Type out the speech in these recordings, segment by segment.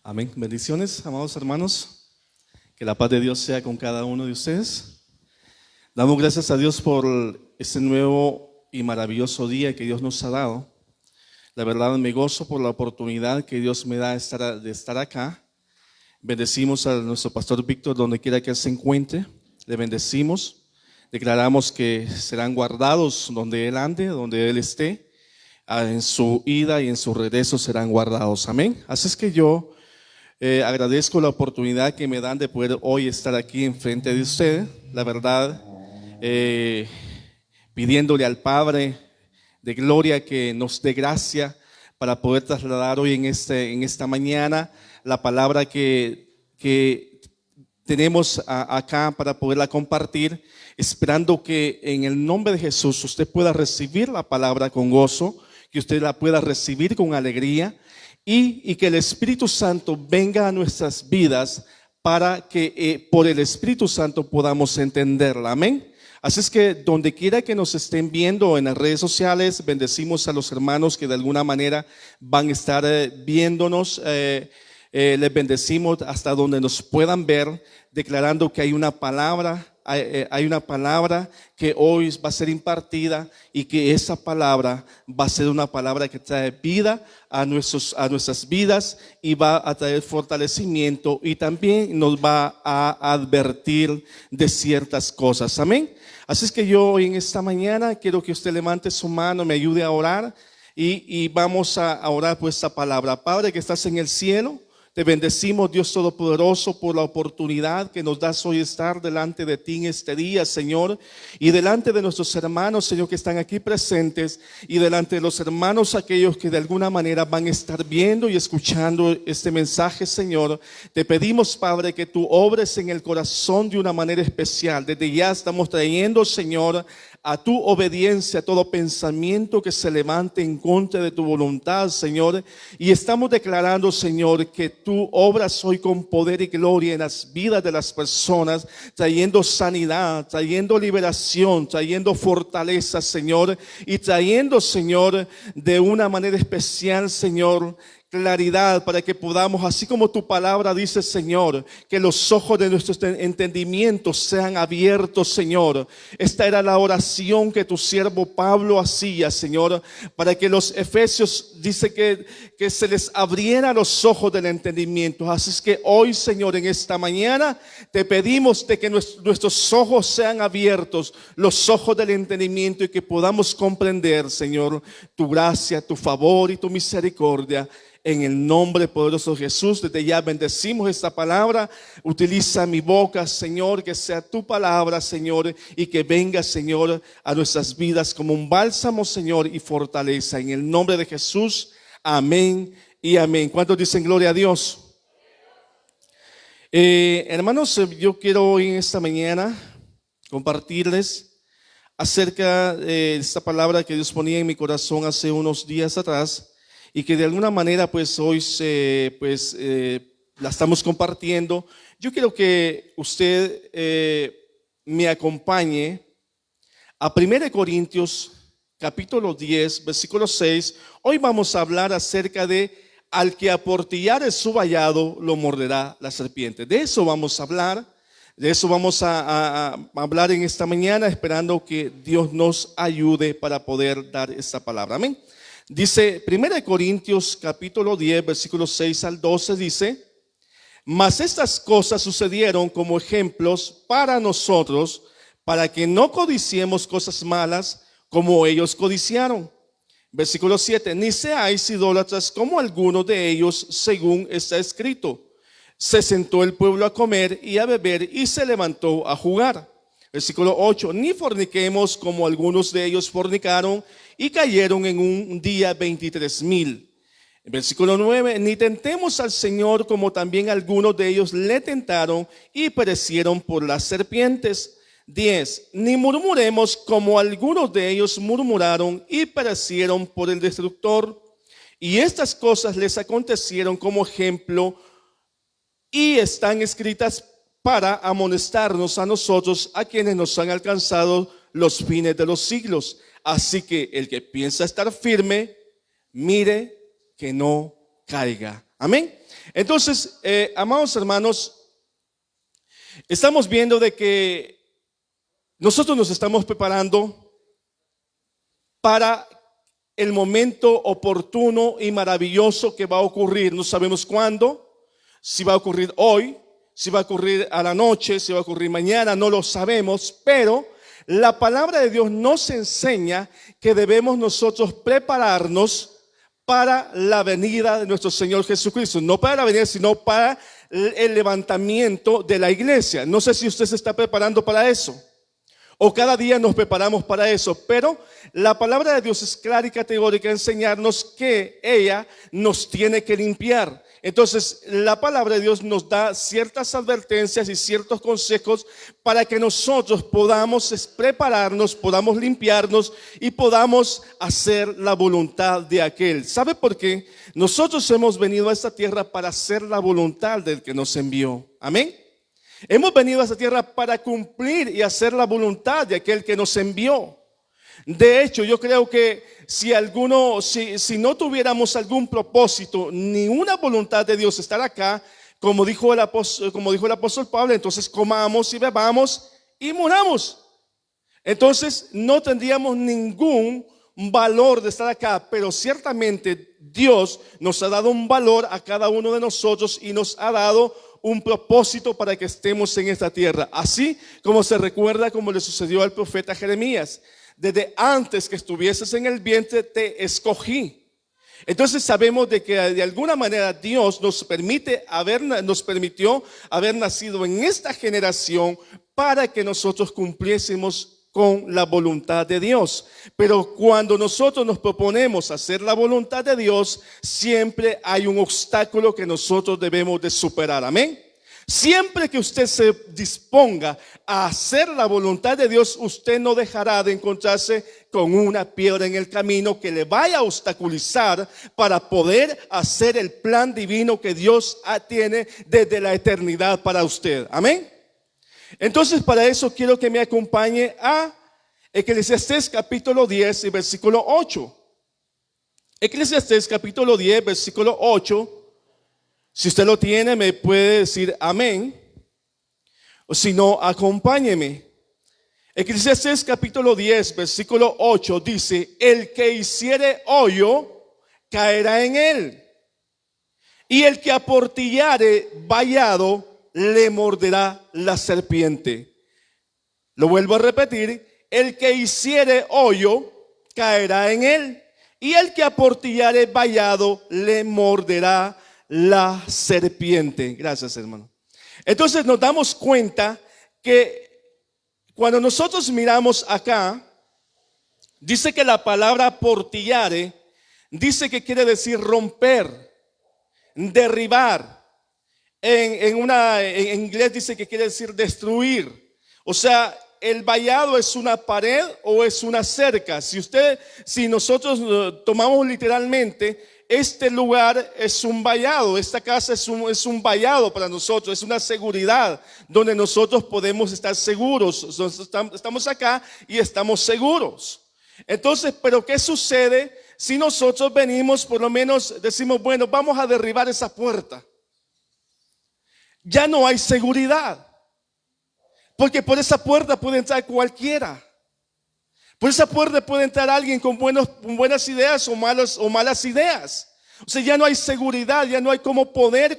Amén. Bendiciones, amados hermanos. Que la paz de Dios sea con cada uno de ustedes. Damos gracias a Dios por este nuevo y maravilloso día que Dios nos ha dado. La verdad me gozo por la oportunidad que Dios me da de estar acá. Bendecimos a nuestro pastor Víctor donde quiera que él se encuentre. Le bendecimos. Declaramos que serán guardados donde él ande, donde él esté. En su ida y en su regreso serán guardados. Amén. Así es que yo agradezco la oportunidad que me dan de poder hoy estar aquí enfrente de ustedes. La verdad, pidiéndole al Padre de gloria que nos dé gracia para poder trasladar hoy en esta mañana la palabra que tenemos acá para poderla compartir, esperando que en el nombre de Jesús usted pueda recibir la palabra con gozo, que usted la pueda recibir con alegría y que el Espíritu Santo venga a nuestras vidas para que por el Espíritu Santo podamos entenderla. Amén. Así es que donde quiera que nos estén viendo en las redes sociales, bendecimos a los hermanos que de alguna manera van a estar viéndonos. Les bendecimos hasta donde nos puedan ver, declarando que hay una palabra que hoy va a ser impartida y que esa palabra va a ser una palabra que trae vida a nuestras vidas y va a traer fortalecimiento y también nos va a advertir de ciertas cosas. Amén. Así es que yo hoy en esta mañana quiero que usted levante su mano, me ayude a orar y vamos a orar por esta palabra. Padre que estás en el cielo, te bendecimos, Dios Todopoderoso, por la oportunidad que nos das hoy estar delante de ti en este día, Señor, y delante de nuestros hermanos, Señor, que están aquí presentes, y delante de los hermanos aquellos que de alguna manera van a estar viendo y escuchando este mensaje, Señor. Te pedimos, Padre, que tú obres en el corazón de una manera especial. Desde ya estamos trayendo, Señor, a tu obediencia todo pensamiento que se levante en contra de tu voluntad, Señor, y estamos declarando, Señor, que tú obras hoy con poder y gloria en las vidas de las personas, trayendo sanidad, trayendo liberación, trayendo fortaleza, Señor, y trayendo, Señor, de una manera especial, Señor, claridad para que podamos, así como tu palabra dice, Señor, que los ojos de nuestros entendimientos sean abiertos, Señor. Esta era la oración que tu siervo Pablo hacía, Señor, para que los efesios dice que se les abriera los ojos del entendimiento. Así es que hoy, Señor, en esta mañana te pedimos de que nuestros ojos sean abiertos, los ojos del entendimiento, y que podamos comprender, Señor, tu gracia, tu favor y tu misericordia. En el nombre poderoso de Jesús, desde ya bendecimos esta palabra. Utiliza mi boca, Señor, que sea tu palabra, Señor, y que venga, Señor, a nuestras vidas como un bálsamo, Señor, y fortaleza. En el nombre de Jesús, amén y amén. ¿Cuántos dicen gloria a Dios? Hermanos, yo quiero hoy en esta mañana compartirles acerca de esta palabra que Dios ponía en mi corazón hace unos días atrás, y que de alguna manera pues hoy la estamos compartiendo. Yo quiero que usted me acompañe a 1 Corintios capítulo 10 versículo 6. Hoy vamos a hablar acerca de al que aportillare su vallado lo morderá la serpiente. De eso vamos a hablar. De eso vamos a hablar en esta mañana, esperando que Dios nos ayude para poder dar esta palabra. Amén. Dice 1 Corintios capítulo 10 versículos 6 al 12, dice: mas estas cosas sucedieron como ejemplos para nosotros, para que no codiciemos cosas malas como ellos codiciaron. Versículo 7: ni seáis idólatras como algunos de ellos, según está escrito: se sentó el pueblo a comer y a beber y se levantó a jugar. Versículo 8: ni forniquemos como algunos de ellos fornicaron y cayeron en un día 23,000. Versículo 9: ni tentemos al Señor como también algunos de ellos le tentaron y perecieron por las serpientes. 10: ni murmuremos como algunos de ellos murmuraron y perecieron por el destructor. Y estas cosas les acontecieron como ejemplo y están escritas para amonestarnos a nosotros, a quienes nos han alcanzado los fines de los siglos. Así que el que piensa estar firme, mire que no caiga. Amén. Entonces, amados hermanos, estamos viendo de que nosotros nos estamos preparando para el momento oportuno y maravilloso que va a ocurrir. No sabemos cuándo, si va a ocurrir hoy, si va a ocurrir a la noche, si va a ocurrir mañana, no lo sabemos, pero la palabra de Dios nos enseña que debemos nosotros prepararnos para la venida de nuestro Señor Jesucristo. No para la venida, sino para el levantamiento de la iglesia. No sé si usted se está preparando para eso, o cada día nos preparamos para eso, pero la palabra de Dios es clara y categórica en enseñarnos que ella nos tiene que limpiar. Entonces, la palabra de Dios nos da ciertas advertencias y ciertos consejos para que nosotros podamos prepararnos, podamos limpiarnos y podamos hacer la voluntad de aquel. ¿Sabe por qué? Nosotros hemos venido a esta tierra para hacer la voluntad del que nos envió. Amén. Hemos venido a esta tierra para cumplir y hacer la voluntad de aquel que nos envió. De hecho, yo creo que si no tuviéramos algún propósito, ni una voluntad de Dios estar acá, como dijo el apóstol Pablo, entonces comamos y bebamos y muramos. Entonces no tendríamos ningún valor de estar acá, pero ciertamente Dios nos ha dado un valor a cada uno de nosotros y nos ha dado un propósito para que estemos en esta tierra. Así como se recuerda como le sucedió al profeta Jeremías. Desde antes que estuvieses en el vientre te escogí. Entonces sabemos de que de alguna manera Dios nos permitió haber nacido en esta generación para que nosotros cumpliésemos con la voluntad de Dios. Pero cuando nosotros nos proponemos hacer la voluntad de Dios, siempre hay un obstáculo que nosotros debemos de superar. Amén. Siempre que usted se disponga a hacer la voluntad de Dios, usted no dejará de encontrarse con una piedra en el camino que le vaya a obstaculizar para poder hacer el plan divino que Dios tiene desde la eternidad para usted. Amén. Entonces, para eso quiero que me acompañe a Eclesiastés capítulo 10 y versículo 8. Eclesiastés capítulo 10, versículo 8. Si usted lo tiene, me puede decir amén. O si no, acompáñeme. Eclesiastés capítulo 10, versículo 8 dice: el que hiciere hoyo, caerá en él. Y el que aportillare vallado, le morderá la serpiente. Lo vuelvo a repetir: el que hiciere hoyo, caerá en él. Y el que aportillare vallado, le morderá la serpiente. Gracias, hermano. Entonces nos damos cuenta que cuando nosotros miramos acá, dice que la palabra aportillare dice que quiere decir romper, derribar. En inglés dice que quiere decir destruir. O sea, el vallado es una pared o es una cerca. Si nosotros tomamos literalmente, este lugar es un vallado, esta casa es un vallado para nosotros, es una seguridad donde nosotros podemos estar seguros. Estamos acá y estamos seguros. Entonces, ¿pero qué sucede si nosotros venimos, por lo menos decimos, bueno, vamos a derribar esa puerta? Ya no hay seguridad, porque por esa puerta puede entrar cualquiera. Por esa puerta puede entrar alguien con buenas ideas o malas ideas. O sea, ya no hay seguridad, ya no hay cómo poder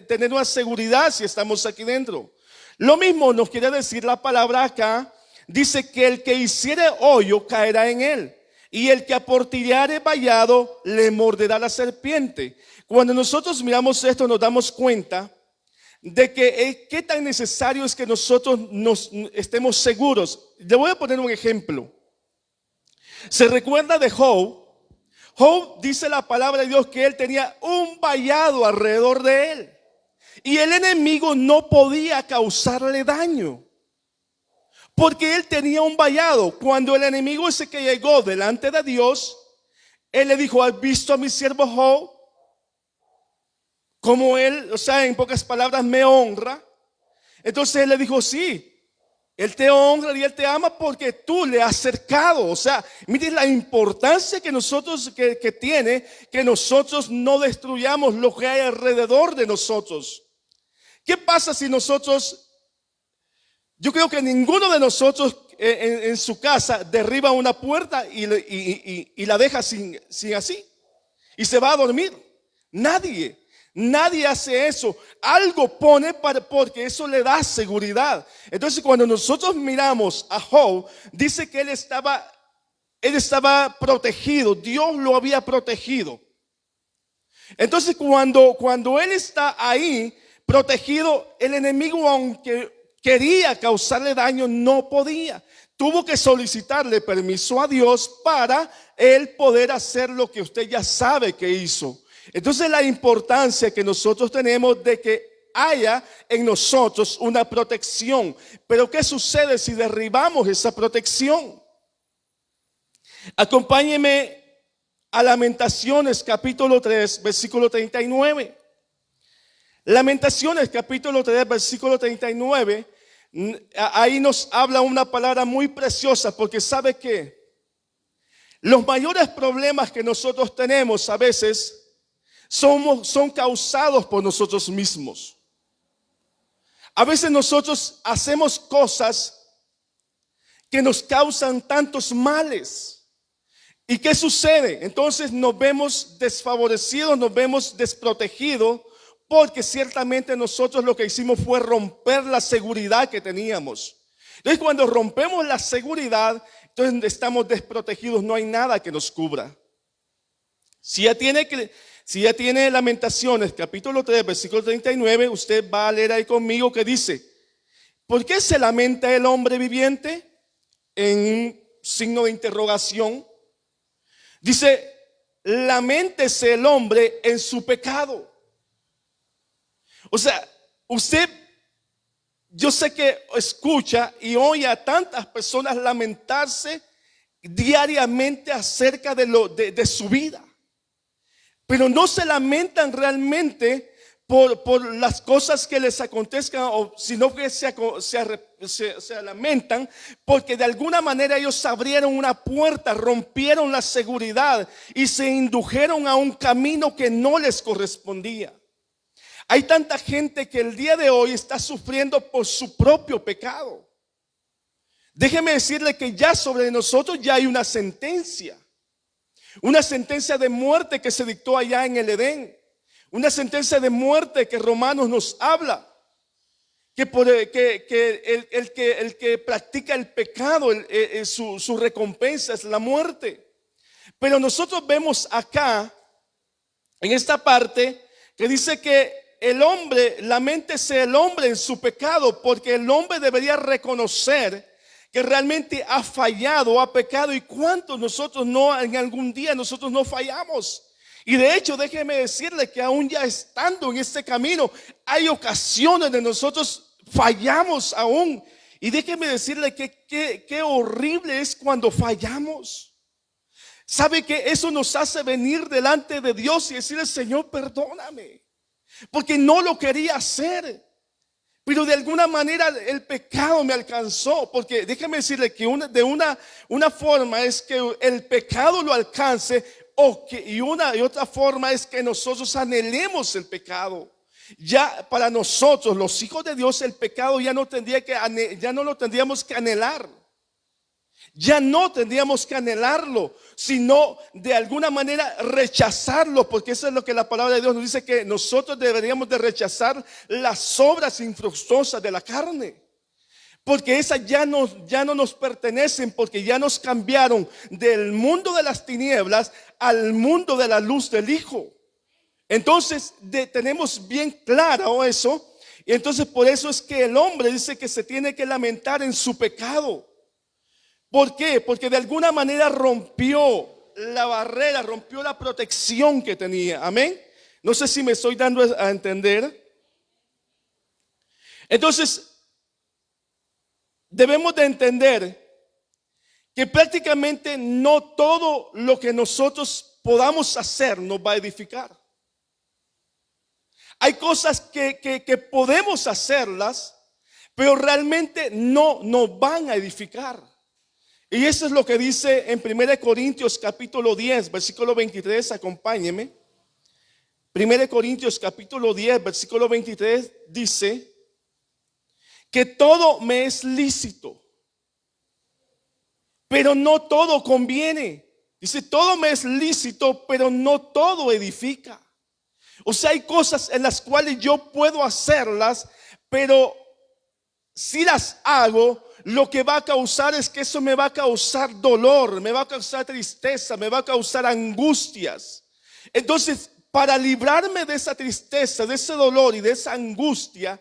tener una seguridad si estamos aquí dentro. Lo mismo nos quiere decir la palabra acá. Dice que el que hiciere hoyo caerá en él, y el que aportillare vallado le morderá la serpiente. Cuando nosotros miramos esto, nos damos cuenta de que qué tan necesario es que nosotros estemos seguros. Le voy a poner un ejemplo. ¿Se recuerda de Job? Job, dice la palabra de Dios, que él tenía un vallado alrededor de él, y el enemigo no podía causarle daño, porque él tenía un vallado. Cuando el enemigo ese que llegó delante de Dios, él le dijo: ¿has visto a mi siervo Job? Como él, o sea, en pocas palabras, me honra. Entonces él le dijo: sí. Él te honra y Él te ama porque tú le has cercado. O sea, mire la importancia que nosotros que tiene que nosotros no destruyamos lo que hay alrededor de nosotros. ¿Qué pasa si nosotros, yo creo que ninguno de nosotros en su casa derriba una puerta y la deja sin así y se va a dormir? Nadie hace eso. Algo pone porque eso le da seguridad. Entonces, cuando nosotros miramos a Job, dice que él estaba protegido. Dios lo había protegido. Entonces, cuando él está ahí protegido, el enemigo, aunque quería causarle daño, no podía. Tuvo que solicitarle permiso a Dios para él poder hacer lo que usted ya sabe que hizo. Entonces, la importancia que nosotros tenemos de que haya en nosotros una protección. Pero ¿qué sucede si derribamos esa protección? Acompáñeme a Lamentaciones capítulo 3, versículo 39. Lamentaciones capítulo 3, versículo 39. Ahí nos habla una palabra muy preciosa, porque ¿sabe qué? Los mayores problemas que nosotros tenemos a veces son causados por nosotros mismos. A veces nosotros hacemos cosas que nos causan tantos males. ¿Y qué sucede? Entonces nos vemos desfavorecidos, nos vemos desprotegidos, porque ciertamente nosotros lo que hicimos fue romper la seguridad que teníamos. Entonces, cuando rompemos la seguridad, entonces estamos desprotegidos, no hay nada que nos cubra. Si ya tiene Lamentaciones, capítulo 3, versículo 39, usted va a leer ahí conmigo que dice: ¿por qué se lamenta el hombre viviente? En un signo de interrogación. Dice: laméntese el hombre en su pecado. O sea, yo sé que escucha y oye a tantas personas lamentarse diariamente acerca de su vida. Pero no se lamentan realmente por las cosas que les acontezcan, sino que se lamentan porque de alguna manera ellos abrieron una puerta, rompieron la seguridad y se indujeron a un camino que no les correspondía. Hay tanta gente que el día de hoy está sufriendo por su propio pecado. Déjeme decirle que ya sobre nosotros ya hay una sentencia. Una sentencia de muerte que se dictó allá en el Edén. Una sentencia de muerte que Romanos nos habla. Que el que practica el pecado, su recompensa es la muerte. Pero nosotros vemos acá, en esta parte, que dice que laméntese el hombre en su pecado, porque el hombre debería reconocer que realmente ha fallado, ha pecado. Y cuántos nosotros en algún día nosotros no fallamos. Y de hecho, déjeme decirle que aún ya estando en este camino, hay ocasiones de nosotros fallamos aún. Y déjeme decirle que qué horrible es cuando fallamos. ¿Sabe que eso nos hace venir delante de Dios y decirle: Señor, perdóname, porque no lo quería hacer, pero de alguna manera el pecado me alcanzó? Porque déjeme decirle que una forma es que el pecado lo alcance, y otra forma es que nosotros anhelemos el pecado. Ya para nosotros, los hijos de Dios, el pecado ya no lo tendríamos que anhelar. Ya no tendríamos que anhelarlo, sino de alguna manera rechazarlo, porque eso es lo que la palabra de Dios nos dice, que nosotros deberíamos de rechazar las obras infructuosas de la carne, porque esas ya no nos pertenecen, porque ya nos cambiaron del mundo de las tinieblas al mundo de la luz del Hijo. Entonces tenemos bien claro eso, y entonces por eso es que el hombre dice que se tiene que lamentar en su pecado. ¿Por qué? Porque de alguna manera rompió la barrera, rompió la protección que tenía. Amén. No sé si me estoy dando a entender. Entonces, debemos de entender que prácticamente no todo lo que nosotros podamos hacer nos va a edificar. Hay cosas que podemos hacerlas, pero realmente no nos van a edificar. Y eso es lo que dice en 1 Corintios capítulo 10, versículo 23, acompáñeme. 1 Corintios capítulo 10, versículo 23 dice que todo me es lícito, pero no todo conviene. Dice, todo me es lícito, pero no todo edifica. O sea, hay cosas en las cuales yo puedo hacerlas, pero si las hago, lo que va a causar es que eso me va a causar dolor, me va a causar tristeza, me va a causar angustias. Entonces, para librarme de esa tristeza, de ese dolor y de esa angustia,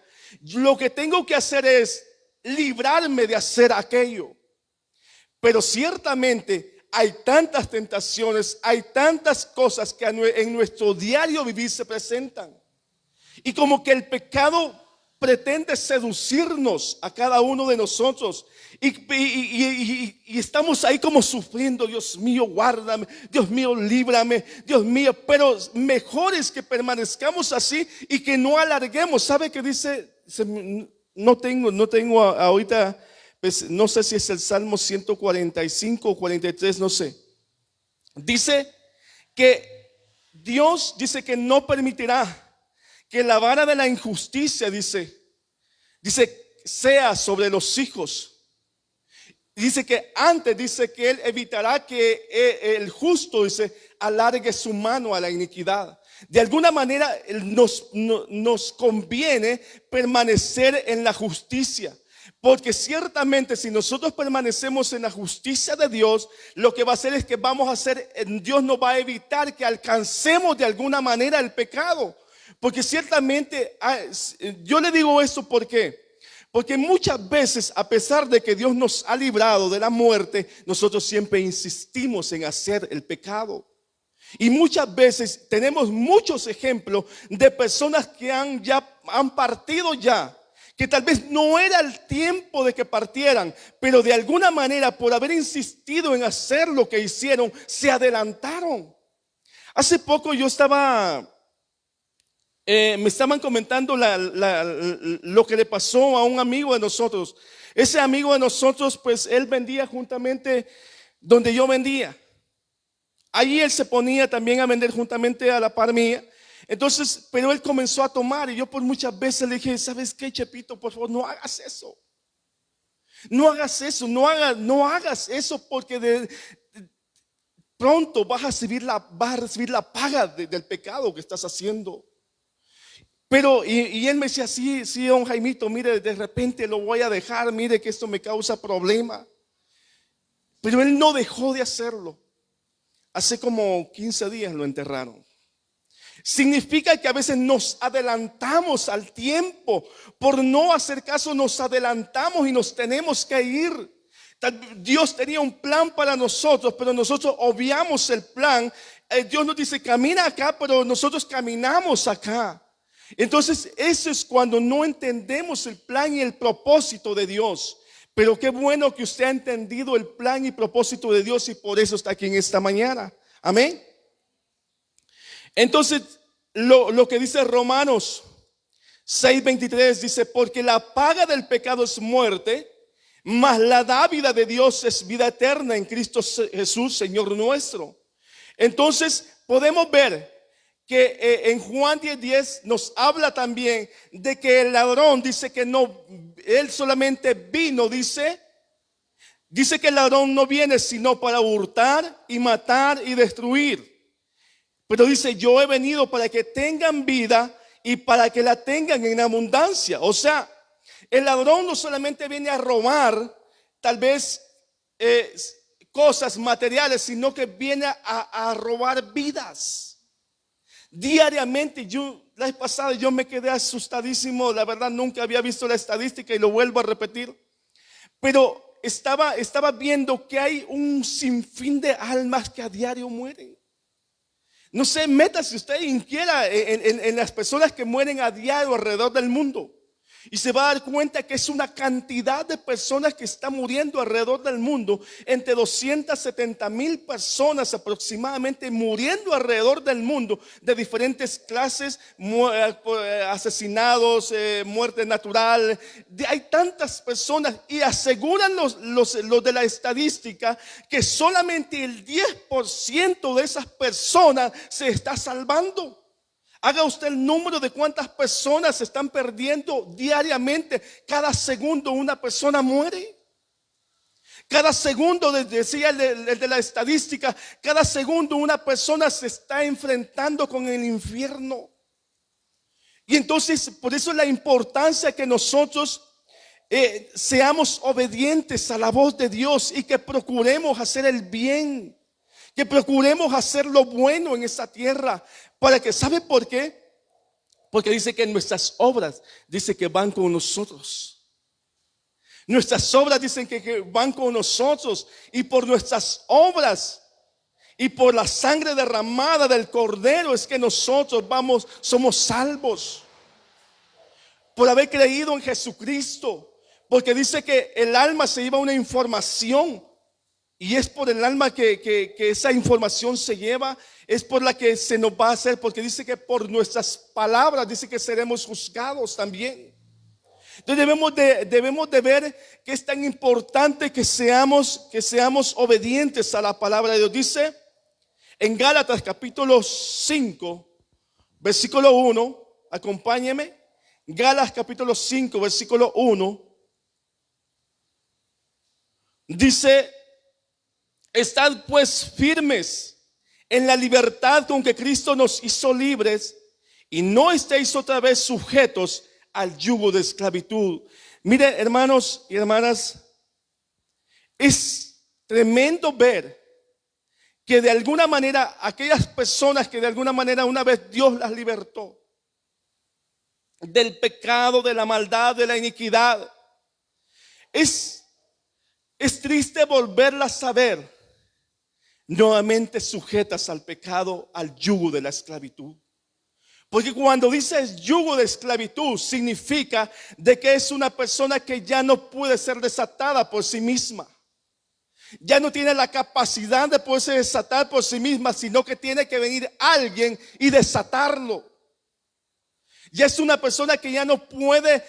lo que tengo que hacer es librarme de hacer aquello. Pero ciertamente hay tantas tentaciones, hay tantas cosas que en nuestro diario vivir se presentan. Y como que el pecado pretende seducirnos a cada uno de nosotros. Y estamos ahí como sufriendo. Dios mío, guárdame. Dios mío, líbrame. Dios mío. Pero mejor es que permanezcamos así y que no alarguemos. ¿Sabe qué dice? No tengo ahorita, pues, no sé si es el Salmo 145 o 43, no sé. Dice que Dios dice que no permitirá que la vara de la injusticia, dice, sea sobre los hijos. Dice que antes, dice que Él evitará que el justo, dice, alargue su mano a la iniquidad. De alguna manera nos conviene permanecer en la justicia. Porque ciertamente si nosotros permanecemos en la justicia de Dios, lo que va a hacer es que vamos a hacer, Dios nos va a evitar que alcancemos de alguna manera el pecado. Porque ciertamente, yo le digo esto porque muchas veces, a pesar de que Dios nos ha librado de la muerte, nosotros siempre insistimos en hacer el pecado. Y muchas veces tenemos muchos ejemplos de personas que han partido ya, que tal vez no era el tiempo de que partieran, pero de alguna manera por haber insistido en hacer lo que hicieron, se adelantaron. Hace poco yo me estaban comentando lo que le pasó a un amigo de nosotros. Ese amigo de nosotros, pues él vendía juntamente donde yo vendía. Allí él se ponía también a vender juntamente a la par mía. Entonces, pero él comenzó a tomar y yo por muchas veces le dije, ¿sabes qué, Chepito? Por favor, no hagas eso. No hagas eso, no hagas eso porque pronto vas a recibir la paga del pecado que estás haciendo. Pero, y él me decía, sí, don Jaimito, mire, de repente lo voy a dejar, mire que esto me causa problema. Pero él no dejó de hacerlo. Hace como 15 días lo enterraron. Significa que a veces nos adelantamos al tiempo. Por no hacer caso nos adelantamos y nos tenemos que ir. Dios tenía un plan para nosotros, pero nosotros obviamos el plan. Dios nos dice, camina acá, pero nosotros caminamos acá. Entonces eso es cuando no entendemos el plan y el propósito de Dios. Pero qué bueno que usted ha entendido el plan y propósito de Dios y por eso está aquí en esta mañana. Amén. Entonces lo que dice Romanos 6:23 dice, porque la paga del pecado es muerte, mas la dádiva de Dios es vida eterna en Cristo Jesús, Señor nuestro. Entonces podemos ver que en Juan 10:10 nos habla también de que el ladrón dice que no, él solamente vino, dice que el ladrón no viene sino para hurtar y matar y destruir. Pero dice, yo he venido para que tengan vida y para que la tengan en abundancia. O sea, el ladrón no solamente viene a robar tal vez cosas materiales, sino que viene a robar vidas. Diariamente, la vez pasada yo me quedé asustadísimo, la verdad nunca había visto la estadística y lo vuelvo a repetir, pero estaba viendo que hay un sinfín de almas que a diario mueren. No sé, métase usted inquiera en las personas que mueren a diario alrededor del mundo. Y se va a dar cuenta que es una cantidad de personas que están muriendo alrededor del mundo. Entre 270,000 personas aproximadamente muriendo alrededor del mundo de diferentes clases, asesinados, muerte natural. Hay tantas personas y aseguran los de la estadística que solamente el 10% de esas personas se está salvando. Haga usted el número de cuántas personas se están perdiendo diariamente. Cada segundo una persona muere. Cada segundo, decía el de la estadística, cada segundo una persona se está enfrentando con el infierno. Y entonces, por eso la importancia que nosotros seamos obedientes a la voz de Dios y que procuremos hacer el bien, que procuremos hacer lo bueno en esta tierra. Para que, ¿sabe por qué? Porque dice que nuestras obras, dice que van con nosotros. Nuestras obras dicen que van con nosotros. Y por nuestras obras y por la sangre derramada del Cordero es que nosotros somos salvos. Por haber creído en Jesucristo. Porque dice que el alma se lleva una información. Y es por el alma que esa información se lleva. Es por la que se nos va a hacer, porque dice que por nuestras palabras, dice que seremos juzgados también. Entonces debemos de ver que es tan importante que seamos obedientes a la palabra de Dios. Dice en Gálatas capítulo 5, versículo 1, acompáñeme. Gálatas capítulo 5, versículo 1. Dice, estad pues firmes en la libertad con que Cristo nos hizo libres, y no estéis otra vez sujetos al yugo de esclavitud. Mire, hermanos y hermanas, es tremendo ver que de alguna manera aquellas personas que de alguna manera una vez Dios las libertó del pecado, de la maldad, de la iniquidad, es triste volverlas a ver nuevamente sujetas al pecado, al yugo de la esclavitud. Porque cuando dice yugo de esclavitud, significa de que es una persona que ya no puede ser desatada por sí misma. Ya no tiene la capacidad de poderse desatar por sí misma, sino que tiene que venir alguien y desatarlo. Ya es una persona que ya no puede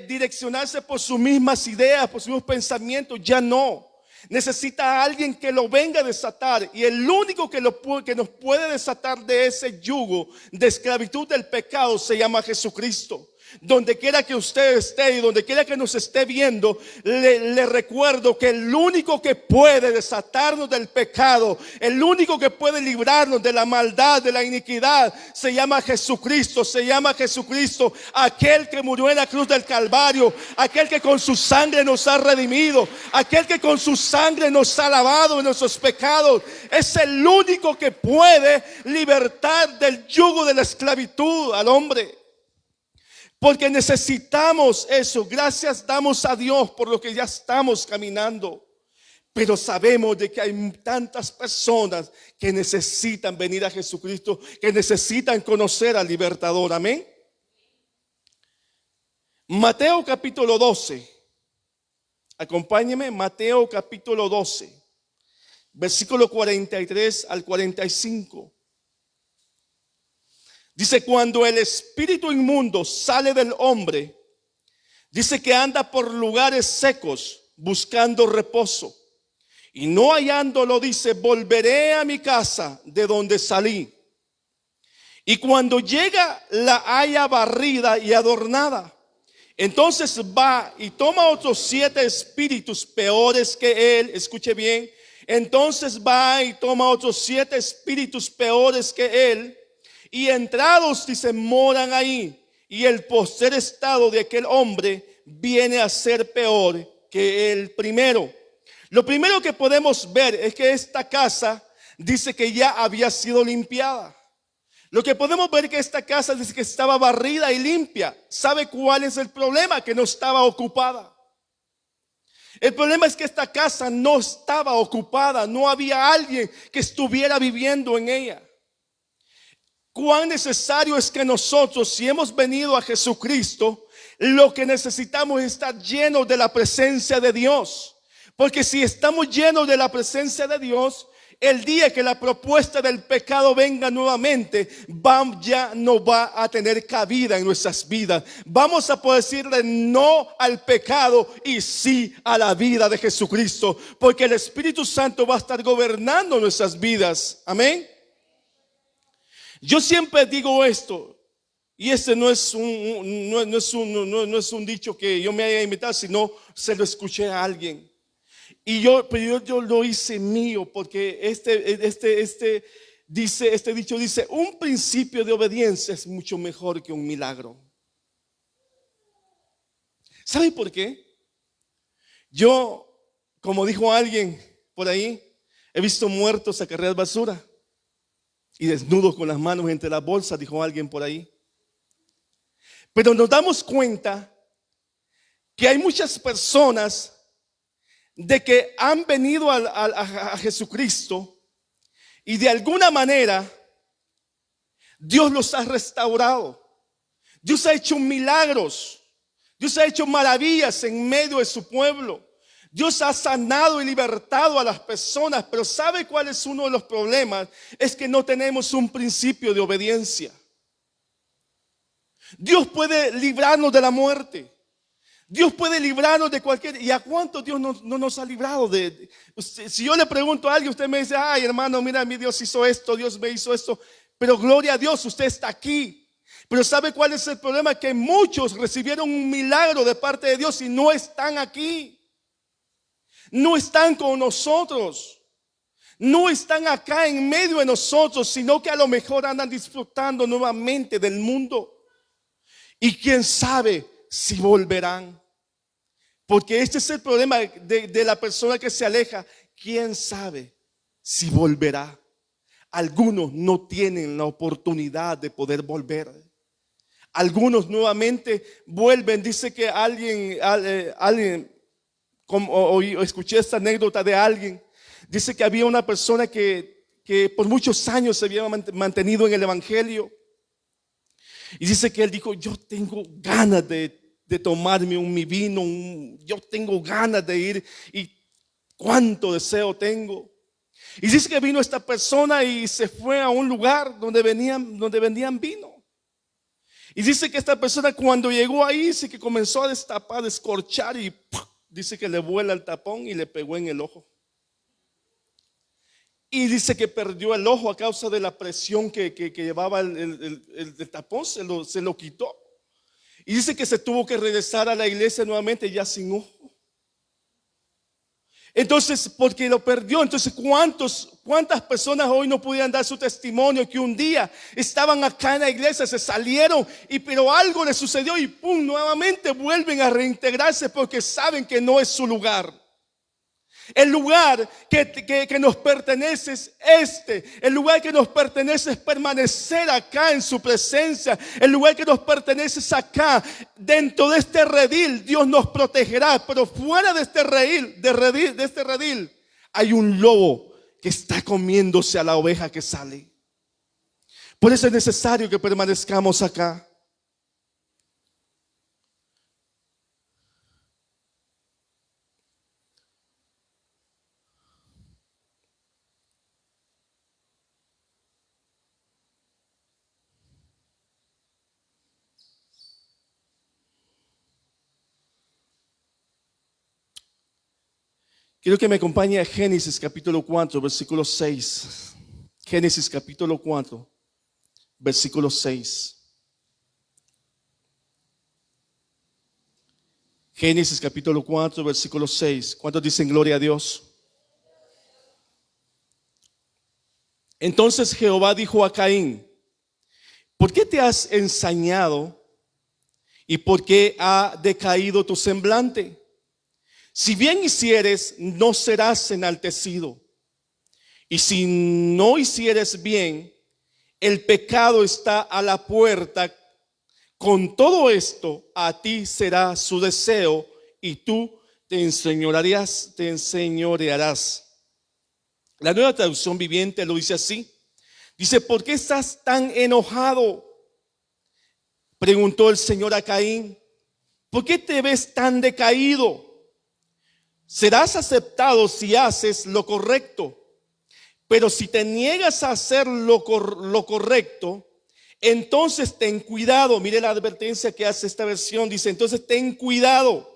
direccionarse por sus mismas ideas, por sus mismos pensamientos, ya no. Necesita a alguien que lo venga a desatar. Y el único que nos puede desatar de ese yugo de esclavitud del pecado se llama Jesucristo. Donde quiera que usted esté y donde quiera que nos esté viendo, le recuerdo que el único que puede desatarnos del pecado, el único que puede librarnos de la maldad, de la iniquidad, se llama Jesucristo. Se llama Jesucristo, aquel que murió en la cruz del Calvario, aquel que con su sangre nos ha redimido, aquel que con su sangre nos ha lavado de nuestros pecados. Es el único que puede libertar del yugo de la esclavitud al hombre. Porque necesitamos eso. Gracias damos a Dios por lo que ya estamos caminando. Pero sabemos de que hay tantas personas que necesitan venir a Jesucristo, que necesitan conocer al libertador. Amén. Mateo capítulo 12. Acompáñeme, Mateo capítulo 12, versículo 43 al 45. Dice, cuando el espíritu inmundo sale del hombre, dice que anda por lugares secos buscando reposo. Y no hallándolo, dice, volveré a mi casa de donde salí. Y cuando llega, la halla barrida y adornada. Entonces va y toma otros 7 espíritus peores que él. Escuche bien. Entonces va y toma otros 7 espíritus peores que él. Y entrados, dice, moran ahí. Y el postrer estado de aquel hombre viene a ser peor que el primero. Lo primero que podemos ver es que esta casa dice que ya había sido limpiada. Lo que podemos ver es que esta casa dice que estaba barrida y limpia. ¿Sabe cuál es el problema? Que no estaba ocupada. El problema es que esta casa no estaba ocupada. No había alguien que estuviera viviendo en ella. Cuán necesario es que nosotros, si hemos venido a Jesucristo, Lo que necesitamos es estar llenos de la presencia de Dios. Porque si estamos llenos de la presencia de Dios, el día que la propuesta del pecado venga nuevamente, ya no va a tener cabida en nuestras vidas. Vamos a poder decirle no al pecado y sí a la vida de Jesucristo, porque el Espíritu Santo va a estar gobernando nuestras vidas. Amén. Yo siempre digo esto, y este no es un dicho que yo me haya inventado, sino se lo escuché a alguien. Pero yo lo hice mío, porque este dicho dice: un principio de obediencia es mucho mejor que un milagro. ¿Sabe por qué? Yo, como dijo alguien por ahí, he visto muertos a cargar basura y desnudos con las manos entre las bolsas, dijo alguien por ahí. Pero nos damos cuenta que hay muchas personas de que han venido a Jesucristo y de alguna manera Dios los ha restaurado. Dios ha hecho milagros. Dios ha hecho maravillas en medio de su pueblo. Dios ha sanado y libertado a las personas. Pero ¿sabe cuál es uno de los problemas? Es que no tenemos un principio de obediencia. Dios puede librarnos de la muerte. Dios puede librarnos de cualquier... ¿Y a cuánto Dios no nos ha librado de? Si yo le pregunto a alguien, usted me dice: ay, hermano, mira, mi Dios hizo esto, Dios me hizo esto. Pero gloria a Dios, usted está aquí. Pero ¿sabe cuál es el problema? Que muchos recibieron un milagro de parte de Dios y no están aquí. No están con nosotros. No están acá en medio de nosotros, sino que a lo mejor andan disfrutando nuevamente del mundo. Y quién sabe si volverán. Porque este es el problema de la persona que se aleja. ¿Quién sabe si volverá? Algunos no tienen la oportunidad de poder volver. Algunos nuevamente vuelven. Dice que alguien escuché esta anécdota de alguien. Dice que había una persona que por muchos años se había mantenido en el evangelio. Y dice que él dijo: yo tengo ganas de tomarme mi vino, yo tengo ganas de ir, y cuánto deseo tengo. Y dice que vino esta persona y se fue a un lugar donde vendían vino. Y dice que esta persona, cuando llegó ahí, dice que comenzó a destapar, a descorchar, y ¡puf!, dice que le vuela el tapón y le pegó en el ojo. Y dice que perdió el ojo a causa de la presión que llevaba el tapón, se lo quitó. Y dice que se tuvo que regresar a la iglesia nuevamente ya sin ojo. Entonces, porque lo perdió. Entonces, ¿cuántas personas hoy no pudieran dar su testimonio que un día estaban acá en la iglesia, se salieron, pero algo les sucedió y pum, nuevamente vuelven a reintegrarse porque saben que no es su lugar? El lugar que nos pertenece es el lugar que nos pertenece es permanecer acá en su presencia. El lugar que nos pertenece es acá. Dentro de este redil Dios nos protegerá, pero fuera de este redil hay un lobo que está comiéndose a la oveja que sale. Por eso es necesario que permanezcamos acá. Quiero que me acompañe a Génesis capítulo 4, versículo 6. Génesis capítulo 4, versículo 6. Génesis capítulo 4, versículo 6. ¿Cuántos dicen gloria a Dios? Entonces Jehová dijo a Caín: ¿por qué te has ensañado y por qué ha decaído tu semblante? Si bien hicieres, no serás enaltecido. Y si no hicieres bien, el pecado está a la puerta. Con todo esto, a ti será su deseo y tú te enseñorearás. La Nueva Traducción Viviente lo dice así. Dice: ¿por qué estás tan enojado?, preguntó el Señor a Caín. ¿Por qué te ves tan decaído? Serás aceptado si haces lo correcto. Pero si te niegas a hacer lo correcto, entonces ten cuidado. Mire la advertencia que hace esta versión. Dice, entonces ten cuidado.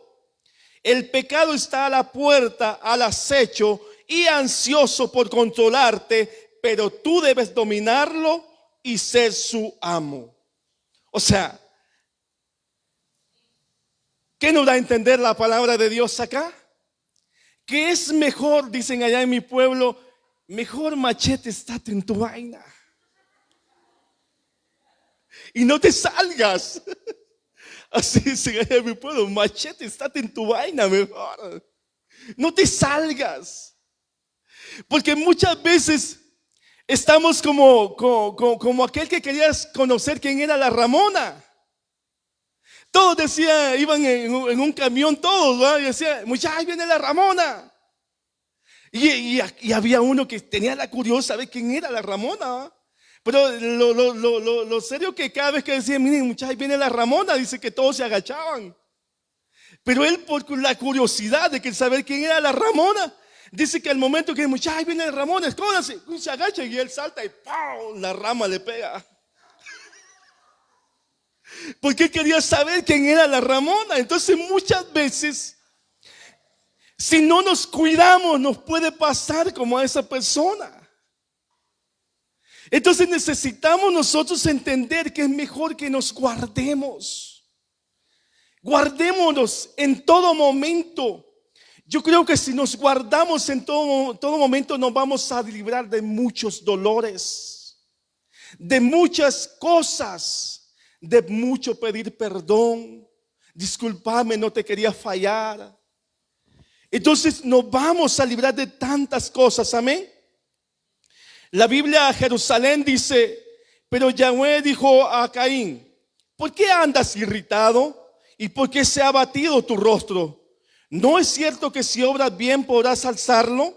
El pecado está a la puerta, al acecho y ansioso por controlarte, pero tú debes dominarlo y ser su amo. O sea, ¿qué nos da a entender la palabra de Dios acá? Que es mejor, dicen allá en mi pueblo, mejor machete estate en tu vaina y no te salgas. Así dicen allá en mi pueblo, machete estate en tu vaina mejor. No te salgas. Porque muchas veces estamos como aquel que querías conocer quién era la Ramona. Todos decían, iban en un camión todos, ¿verdad? Y decían, muchachos, ahí viene la Ramona. Y había uno que tenía la curiosidad de quién era la Ramona, ¿verdad? Pero lo serio que cada vez que decían, miren muchachos, ahí viene la Ramona, dice que todos se agachaban. Pero él, por la curiosidad de saber quién era la Ramona, dice que al momento que muchachos, ahí viene la Ramona, escóndase, se agacha y él salta y ¡pum! La rama le pega. Porque él quería saber quién era la Ramona. Entonces muchas veces, si no nos cuidamos, nos puede pasar como a esa persona. Entonces necesitamos nosotros entender que es mejor que nos guardemos. Guardémonos en todo momento. Yo creo que si nos guardamos en todo momento, nos vamos a librar de muchos dolores, de muchas cosas. De mucho pedir perdón, discúlpame, no te quería fallar. Entonces nos vamos a librar de tantas cosas, amén. La Biblia a Jerusalén dice, pero Yahweh dijo a Caín, ¿por qué andas irritado? ¿Y por qué se ha abatido tu rostro? ¿No es cierto que si obras bien podrás alzarlo?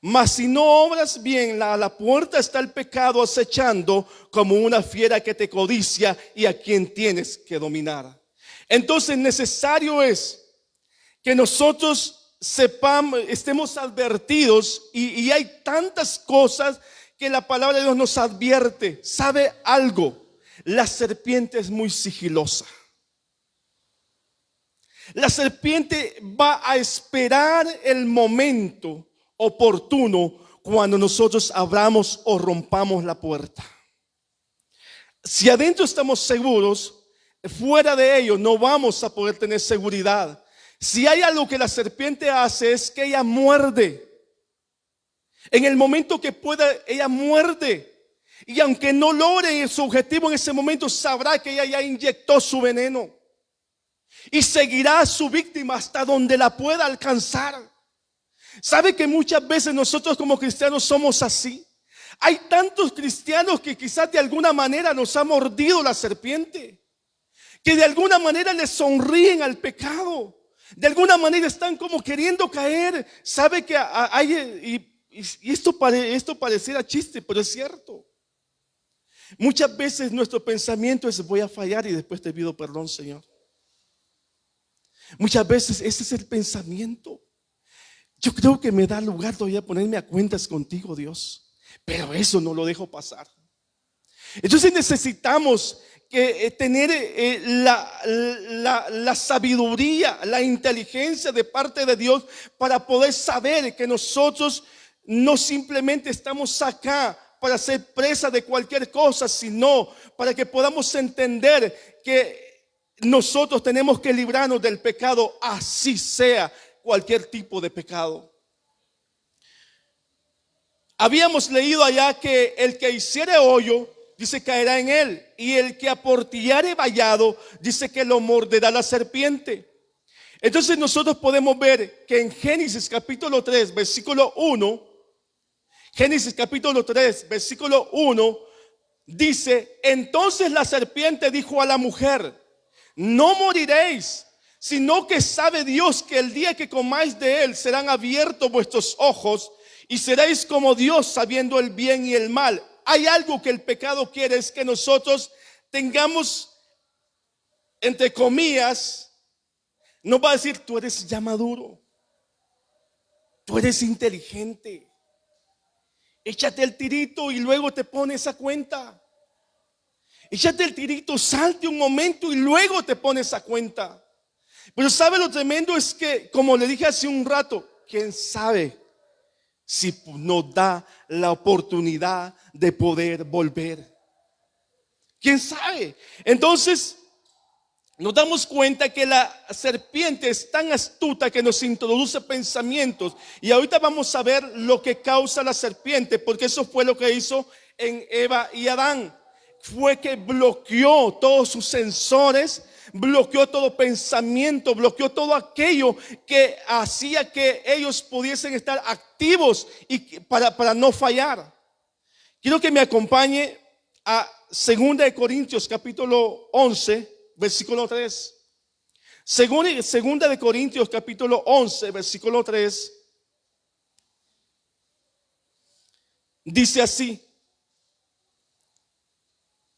Mas si no obras bien, a la puerta está el pecado acechando como una fiera que te codicia y a quien tienes que dominar. Entonces necesario es que nosotros sepamos, estemos advertidos y hay tantas cosas que la palabra de Dios nos advierte. ¿Sabe algo? La serpiente es muy sigilosa. La serpiente va a esperar el momento oportuno cuando nosotros abramos o rompamos la puerta. Si adentro estamos seguros, fuera de ello no vamos a poder tener seguridad. Si hay algo que la serpiente hace es que ella muerde. En el momento que pueda, ella muerde. Y aunque no logre su objetivo en ese momento, sabrá que ella ya inyectó su veneno. Y seguirá a su víctima hasta donde la pueda alcanzar. ¿Sabe que muchas veces nosotros como cristianos somos así? Hay tantos cristianos que quizás de alguna manera nos ha mordido la serpiente, que de alguna manera le sonríen al pecado, de alguna manera están como queriendo caer. ¿Sabe que hay, y esto pareciera chiste, pero es cierto? Muchas veces nuestro pensamiento es voy a fallar y después te pido perdón, Señor. Muchas veces ese es el pensamiento. Yo creo que me da lugar todavía ponerme a cuentas contigo, Dios, pero eso no lo dejo pasar. Entonces necesitamos tener la sabiduría, la inteligencia de parte de Dios para poder saber que nosotros no simplemente estamos acá para ser presa de cualquier cosa, sino para que podamos entender que nosotros tenemos que librarnos del pecado, así sea cualquier tipo de pecado. Habíamos leído allá que el que hiciere hoyo, dice, caerá en él, y el que aportillare vallado, dice que lo morderá la serpiente. Entonces nosotros podemos ver que en Génesis capítulo 3 versículo 1, Génesis capítulo 3 versículo 1 dice, entonces la serpiente dijo a la mujer, no moriréis, sino que sabe Dios que el día que comáis de él serán abiertos vuestros ojos y seréis como Dios sabiendo el bien y el mal. Hay algo que el pecado quiere, es que nosotros tengamos, entre comillas, Nos va a decir, tú eres ya maduro, tú eres inteligente, échate el tirito y luego te pones a cuenta. Échate el tirito, salte un momento y luego te pones a cuenta. Pero ¿sabe lo tremendo? Es que, como le dije hace un rato, ¿quién sabe si nos da la oportunidad de poder volver? ¿Quién sabe? Entonces, nos damos cuenta que la serpiente es tan astuta que nos introduce pensamientos. Y ahorita vamos a ver lo que causa la serpiente, porque eso fue lo que hizo en Eva y Adán. Fue que bloqueó todos sus sensores, bloqueó todo pensamiento, bloqueó todo aquello que hacía que ellos pudiesen estar activos y para no fallar. Quiero que me acompañe a 2 Corintios capítulo 11, versículo 3. Segunda de Corintios capítulo 11, versículo 3. Dice así: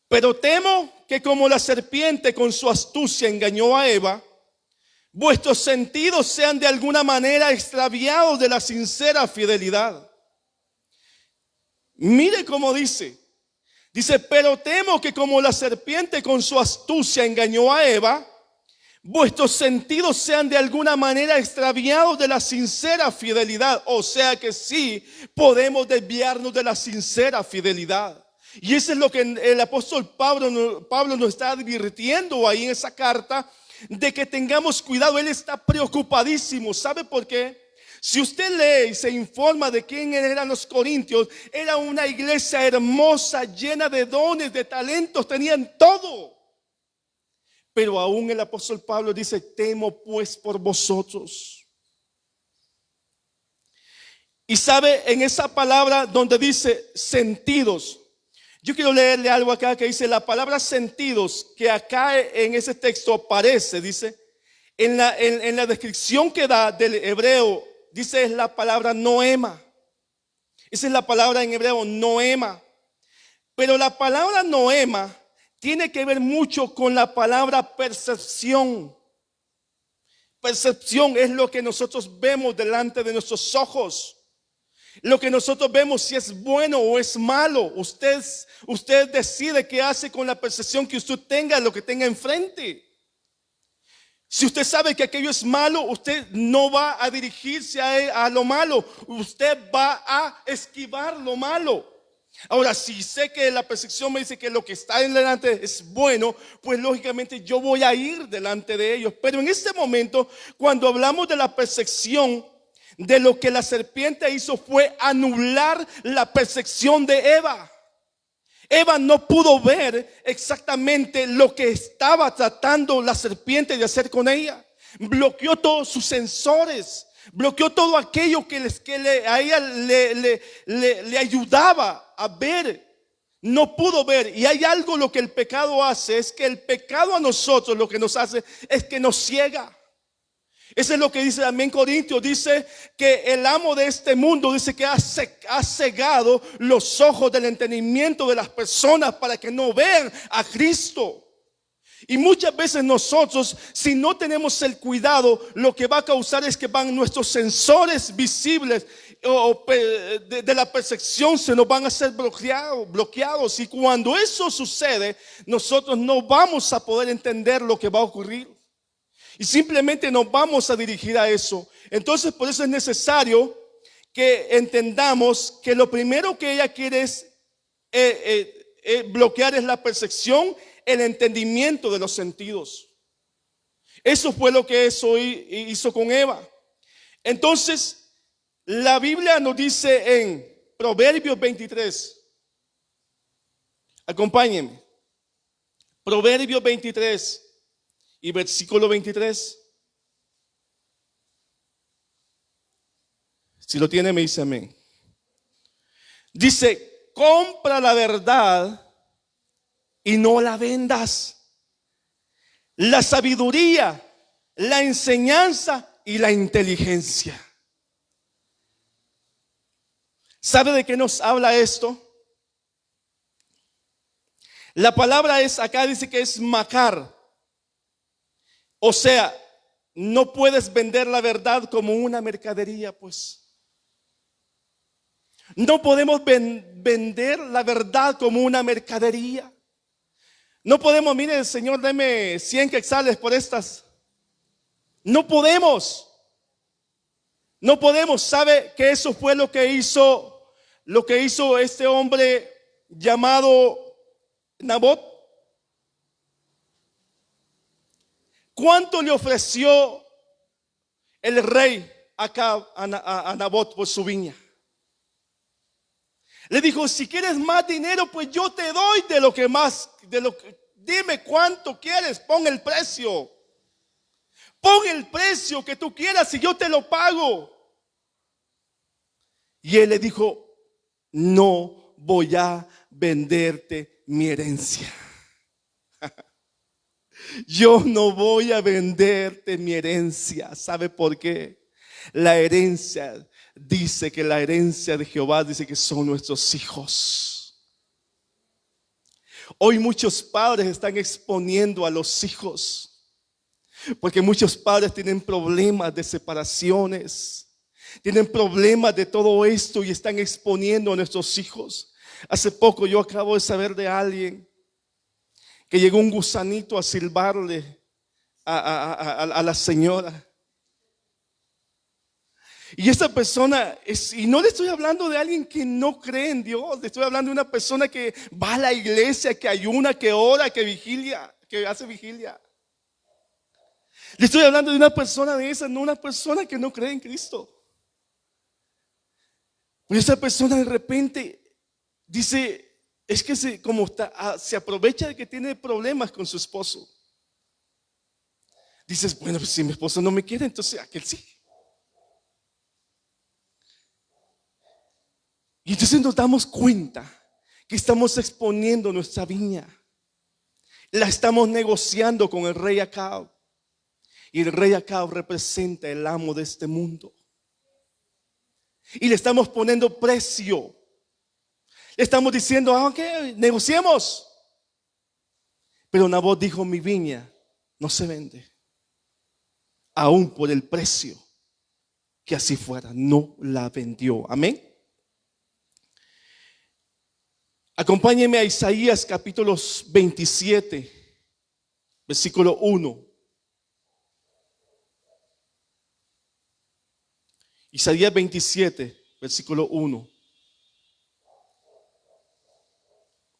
pero temo que como la serpiente con su astucia engañó a Eva, vuestros sentidos sean de alguna manera extraviados de la sincera fidelidad. Mire cómo dice. Dice, pero temo que como la serpiente con su astucia engañó a Eva, vuestros sentidos sean de alguna manera extraviados de la sincera fidelidad. O sea que sí podemos desviarnos de la sincera fidelidad. Y eso es lo que el apóstol Pablo nos está advirtiendo ahí en esa carta, de que tengamos cuidado. Él está preocupadísimo. ¿Sabe por qué? Si usted lee y se informa de quién eran los corintios, era una iglesia hermosa, llena de dones, de talentos, tenían todo. Pero aún el apóstol Pablo dice, temo pues por vosotros. Y sabe, en esa palabra donde dice sentidos, yo quiero leerle algo acá que dice la palabra sentidos, que acá en ese texto aparece, dice, en la descripción que da del hebreo, dice es la palabra noema. Esa es la palabra en hebreo, noema. Pero la palabra noema tiene que ver mucho con la palabra percepción. Percepción es lo que nosotros vemos delante de nuestros ojos. Lo que nosotros vemos si es bueno o es malo. Usted decide qué hace con la percepción que usted tenga, lo que tenga enfrente. Si usted sabe que aquello es malo, usted no va a dirigirse a lo malo. Usted va a esquivar lo malo. Ahora, si sé que la percepción me dice que lo que está en delante es bueno, pues lógicamente yo voy a ir delante de ellos. Pero en este momento, cuando hablamos de la percepción, de lo que la serpiente hizo fue anular la percepción de Eva. Eva no pudo ver exactamente lo que estaba tratando la serpiente de hacer con ella. Bloqueó todos sus sensores, bloqueó todo aquello que a ella le ayudaba a ver. No pudo ver. Y hay algo lo que el pecado hace, es que el pecado a nosotros lo que nos hace es que nos ciega. Eso es lo que dice también Corintios. Dice que el amo de este mundo dice que ha cegado los ojos del entendimiento de las personas para que no vean a Cristo. Y muchas veces nosotros, si no tenemos el cuidado, lo que va a causar es que van nuestros sensores visibles de la percepción se nos van a ser bloqueados. Y cuando eso sucede, nosotros no vamos a poder entender lo que va a ocurrir. Y simplemente nos vamos a dirigir a eso. Entonces, por eso es necesario que entendamos que lo primero que ella quiere es bloquear es la percepción, el entendimiento de los sentidos. Eso fue lo que eso hizo con Eva. Entonces, la Biblia nos dice en Proverbios 23. Acompáñenme. Proverbios 23. Y versículo 23. Si lo tiene, me dice amén. Dice, compra la verdad y no la vendas. La sabiduría, la enseñanza y la inteligencia. ¿Sabe de qué nos habla esto? La palabra es, acá dice que es macar. O sea, no puedes vender la verdad como una mercadería, pues. No podemos vender la verdad como una mercadería. No podemos, mire, Señor, deme 100 quetzales por estas. No podemos. No podemos. ¿Sabe que eso fue lo que hizo este hombre llamado Nabot? ¿Cuánto le ofreció el rey Acab a Nabot por su viña? Le dijo, si quieres más dinero, pues yo te doy de lo que más, dime cuánto quieres, pon el precio. Pon el precio que tú quieras y yo te lo pago. Y él le dijo, no voy a venderte mi herencia. Yo no voy a venderte mi herencia. ¿Sabe por qué? La herencia dice que la herencia de Jehová dice que son nuestros hijos. Hoy muchos padres están exponiendo a los hijos, porque muchos padres tienen problemas de separaciones, tienen problemas de todo esto y están exponiendo a nuestros hijos. Hace poco yo acabo de saber de alguien que llegó un gusanito a silbarle a la señora. Y esa persona y no le estoy hablando de alguien que no cree en Dios, le estoy hablando de una persona que va a la iglesia, que ayuna, que ora, que vigilia, que hace vigilia. Le estoy hablando de una persona de esa, no una persona que no cree en Cristo. Pero esa persona de repente dice, es que se aprovecha de que tiene problemas con su esposo. Dices, bueno, pues si mi esposo no me quiere, entonces aquel sí. Y entonces nos damos cuenta que estamos exponiendo nuestra viña. La estamos negociando con el rey Acab. Y el rey Acab representa el amo de este mundo. Y le estamos poniendo precio. Le estamos diciendo, ok, negociemos. Pero Nabot dijo, mi viña no se vende. Aún por el precio que así fuera, no la vendió. Amén. Acompáñenme a Isaías capítulo 27, versículo 1. Isaías 27, versículo 1.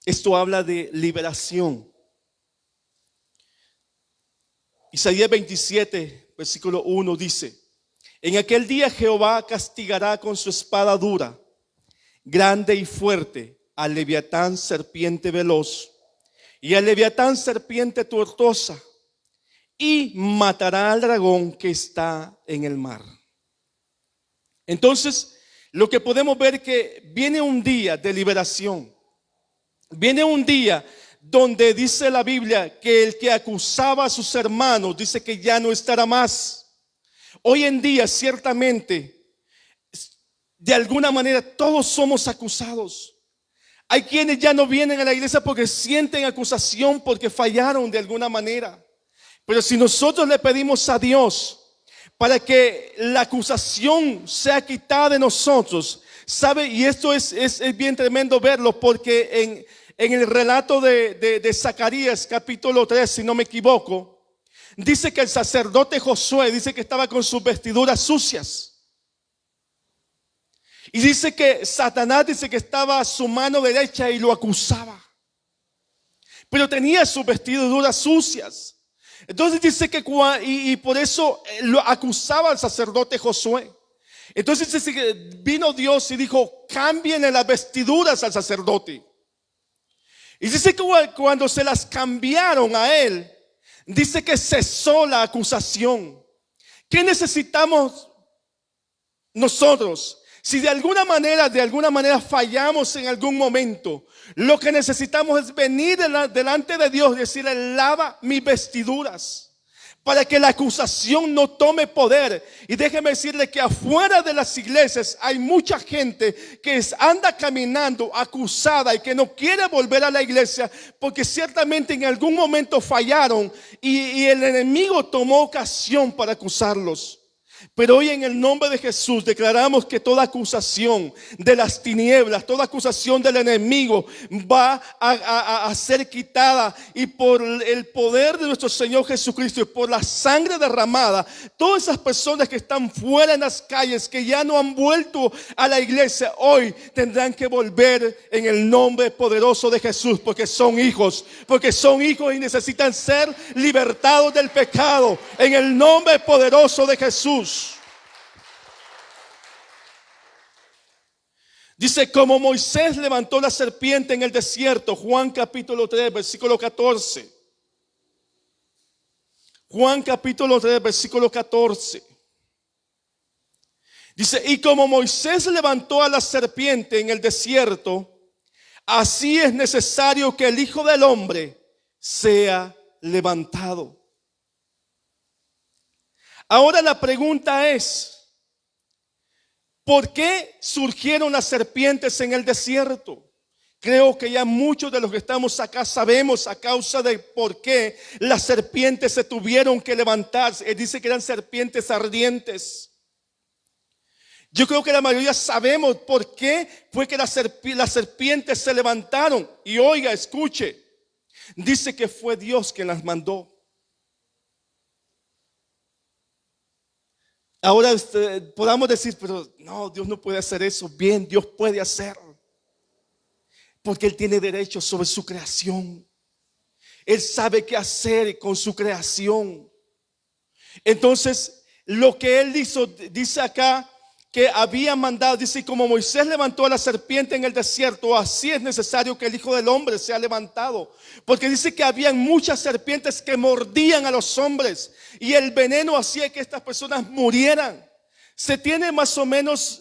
Esto habla de liberación. Isaías 27, versículo 1 dice: en aquel día Jehová castigará con su espada dura, grande y fuerte, al Leviatán serpiente veloz y al Leviatán serpiente tortosa, y matará al dragón que está en el mar. Entonces, lo que podemos ver es que viene un día de liberación. Viene un día donde dice la Biblia que el que acusaba a sus hermanos dice que ya no estará más. Hoy en día, ciertamente, de alguna manera todos somos acusados. Hay quienes ya no vienen a la iglesia porque sienten acusación, porque fallaron de alguna manera. Pero si nosotros le pedimos a Dios para que la acusación sea quitada de nosotros, ¿sabe? Y esto es bien tremendo verlo, porque en el relato de Zacarías capítulo 3, si no me equivoco, dice que el sacerdote Josué dice que estaba con sus vestiduras sucias. Y dice que Satanás dice que estaba a su mano derecha y lo acusaba. Pero tenía sus vestiduras sucias. Entonces dice que y por eso lo acusaba al sacerdote Josué. Entonces dice que vino Dios y dijo: cámbienle las vestiduras al sacerdote. Y dice que cuando se las cambiaron a él, dice que cesó la acusación. ¿Qué necesitamos nosotros? Si de alguna manera fallamos en algún momento, lo que necesitamos es venir delante de Dios y decirle: lava mis vestiduras, para que la acusación no tome poder. Y déjeme decirle que afuera de las iglesias hay mucha gente que anda caminando acusada y que no quiere volver a la iglesia porque ciertamente en algún momento fallaron y el enemigo tomó ocasión para acusarlos. Pero hoy en el nombre de Jesús declaramos que toda acusación de las tinieblas, toda acusación del enemigo va a ser quitada, y por el poder de nuestro Señor Jesucristo y por la sangre derramada, todas esas personas que están fuera en las calles, que ya no han vuelto a la iglesia, hoy tendrán que volver en el nombre poderoso de Jesús, porque son hijos y necesitan ser libertados del pecado en el nombre poderoso de Jesús. Dice, como Moisés levantó la serpiente en el desierto, Juan capítulo 3, versículo 14. Juan capítulo 3, versículo 14. Dice, y como Moisés levantó a la serpiente en el desierto, así es necesario que el Hijo del Hombre sea levantado. Ahora la pregunta es, ¿por qué surgieron las serpientes en el desierto? Creo que ya muchos de los que estamos acá sabemos a causa de por qué las serpientes se tuvieron que levantar. Él dice que eran serpientes ardientes. Yo creo que la mayoría sabemos por qué fue que las serpientes se levantaron. Y oiga, escuche, dice que fue Dios quien las mandó. Ahora podamos decir, pero no, Dios no puede hacer eso. Bien, Dios puede hacerlo, porque Él tiene derecho sobre su creación. Él sabe qué hacer con su creación. Entonces, lo que Él hizo, dice acá, que había mandado, dice, como Moisés levantó a la serpiente en el desierto, así es necesario que el Hijo del Hombre sea levantado. Porque dice que habían muchas serpientes que mordían a los hombres y el veneno hacía que estas personas murieran. Se tiene más o menos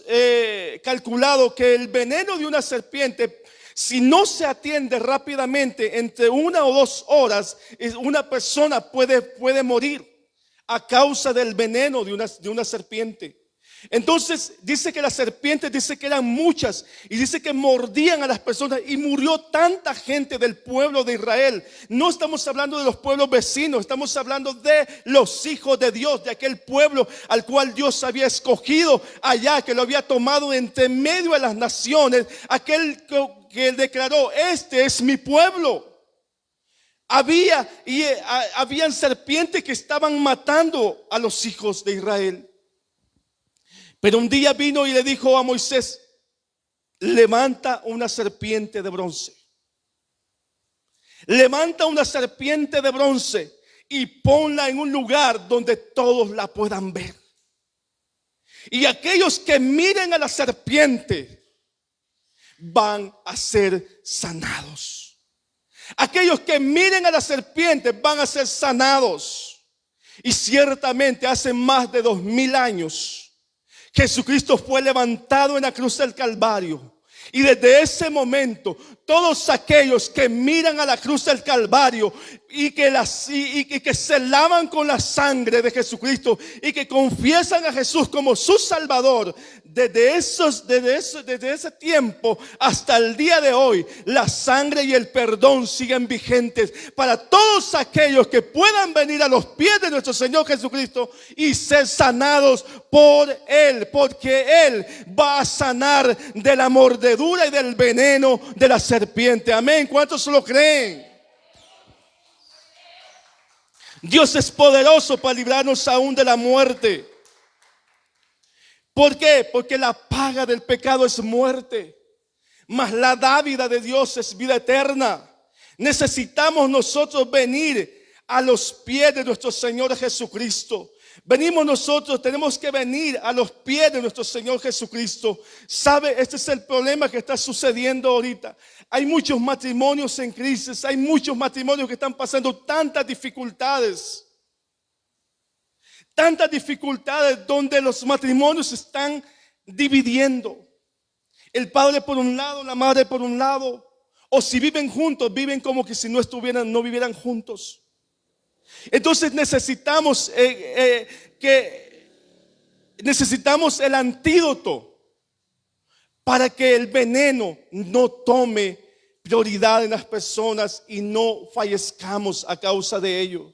calculado que el veneno de una serpiente, si no se atiende rápidamente, entre 1 o 2 horas, una persona puede morir a causa del veneno de una serpiente. Entonces dice que las serpientes, dice que eran muchas, y dice que mordían a las personas, y murió tanta gente del pueblo de Israel. No estamos hablando de los pueblos vecinos, estamos hablando de los hijos de Dios, de aquel pueblo al cual Dios había escogido allá, que lo había tomado entre medio de las naciones, aquel que declaró, este es mi pueblo. Habían serpientes que estaban matando a los hijos de Israel. Pero un día vino y le dijo a Moisés, levanta una serpiente de bronce. Levanta una serpiente de bronce y ponla en un lugar donde todos la puedan ver. Y aquellos que miren a la serpiente van a ser sanados. Aquellos que miren a la serpiente van a ser sanados. Y ciertamente hace más de 2000 años Jesucristo fue levantado en la cruz del Calvario. Y desde ese momento, todos aquellos que miran a la cruz del Calvario y que se lavan con la sangre de Jesucristo y que confiesan a Jesús como su Salvador, desde ese tiempo hasta el día de hoy, la sangre y el perdón siguen vigentes para todos aquellos que puedan venir a los pies de nuestro Señor Jesucristo y ser sanados por Él, porque Él va a sanar de la mordedura y del veneno de la serpiente. Amén. ¿Cuántos lo creen? Dios es poderoso para librarnos aún de la muerte. ¿Por qué? Porque la paga del pecado es muerte, mas la dádiva de Dios es vida eterna. Necesitamos nosotros venir a los pies de nuestro Señor Jesucristo. Tenemos que venir a los pies de nuestro Señor Jesucristo. ¿Sabe? Este es el problema que está sucediendo ahorita. Hay muchos matrimonios en crisis, hay muchos matrimonios que están pasando tantas dificultades donde los matrimonios se están dividiendo. El padre por un lado, la madre por un lado, o si viven juntos, viven como que si no vivieran juntos. Entonces necesitamos necesitamos el antídoto para que el veneno no tome prioridad en las personas y no fallezcamos a causa de ello.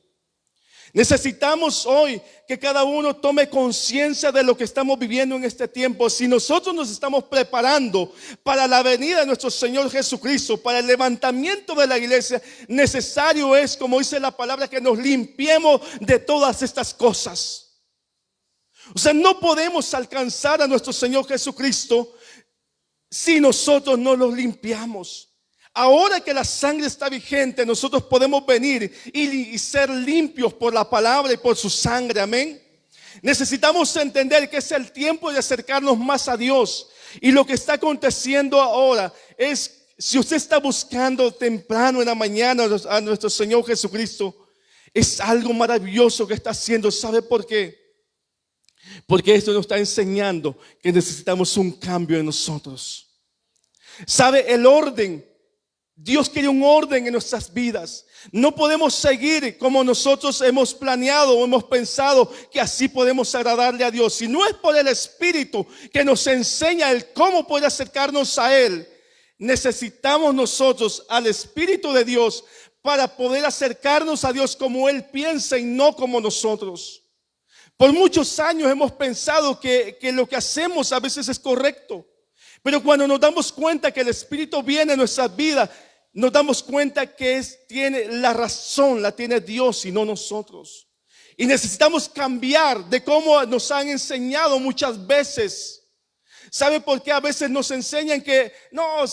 Necesitamos hoy que cada uno tome conciencia de lo que estamos viviendo en este tiempo. Si nosotros nos estamos preparando para la venida de nuestro Señor Jesucristo, para el levantamiento de la iglesia, necesario es, como dice la palabra, que nos limpiemos de todas estas cosas. O sea, no podemos alcanzar a nuestro Señor Jesucristo si nosotros no los limpiamos. Ahora que la sangre está vigente, nosotros podemos venir y ser limpios por la palabra y por su sangre, amén. Necesitamos entender que es el tiempo de acercarnos más a Dios. Y lo que está aconteciendo ahora es, si usted está buscando temprano en la mañana a nuestro Señor Jesucristo, es algo maravilloso que está haciendo. ¿Sabe por qué? Porque esto nos está enseñando que necesitamos un cambio en nosotros. ¿Sabe? El orden. Dios quiere un orden en nuestras vidas. No podemos seguir como nosotros hemos planeado o hemos pensado que así podemos agradarle a Dios. Si no es por el Espíritu que nos enseña el cómo poder acercarnos a Él, necesitamos nosotros al Espíritu de Dios para poder acercarnos a Dios como Él piensa y no como nosotros. Por muchos años hemos pensado que lo que hacemos a veces es correcto. Pero cuando nos damos cuenta que el Espíritu viene en nuestras vidas, nos damos cuenta que tiene la razón, la tiene Dios y no nosotros. Y necesitamos cambiar de cómo nos han enseñado muchas veces. ¿Sabe por qué a veces nos enseñan que no,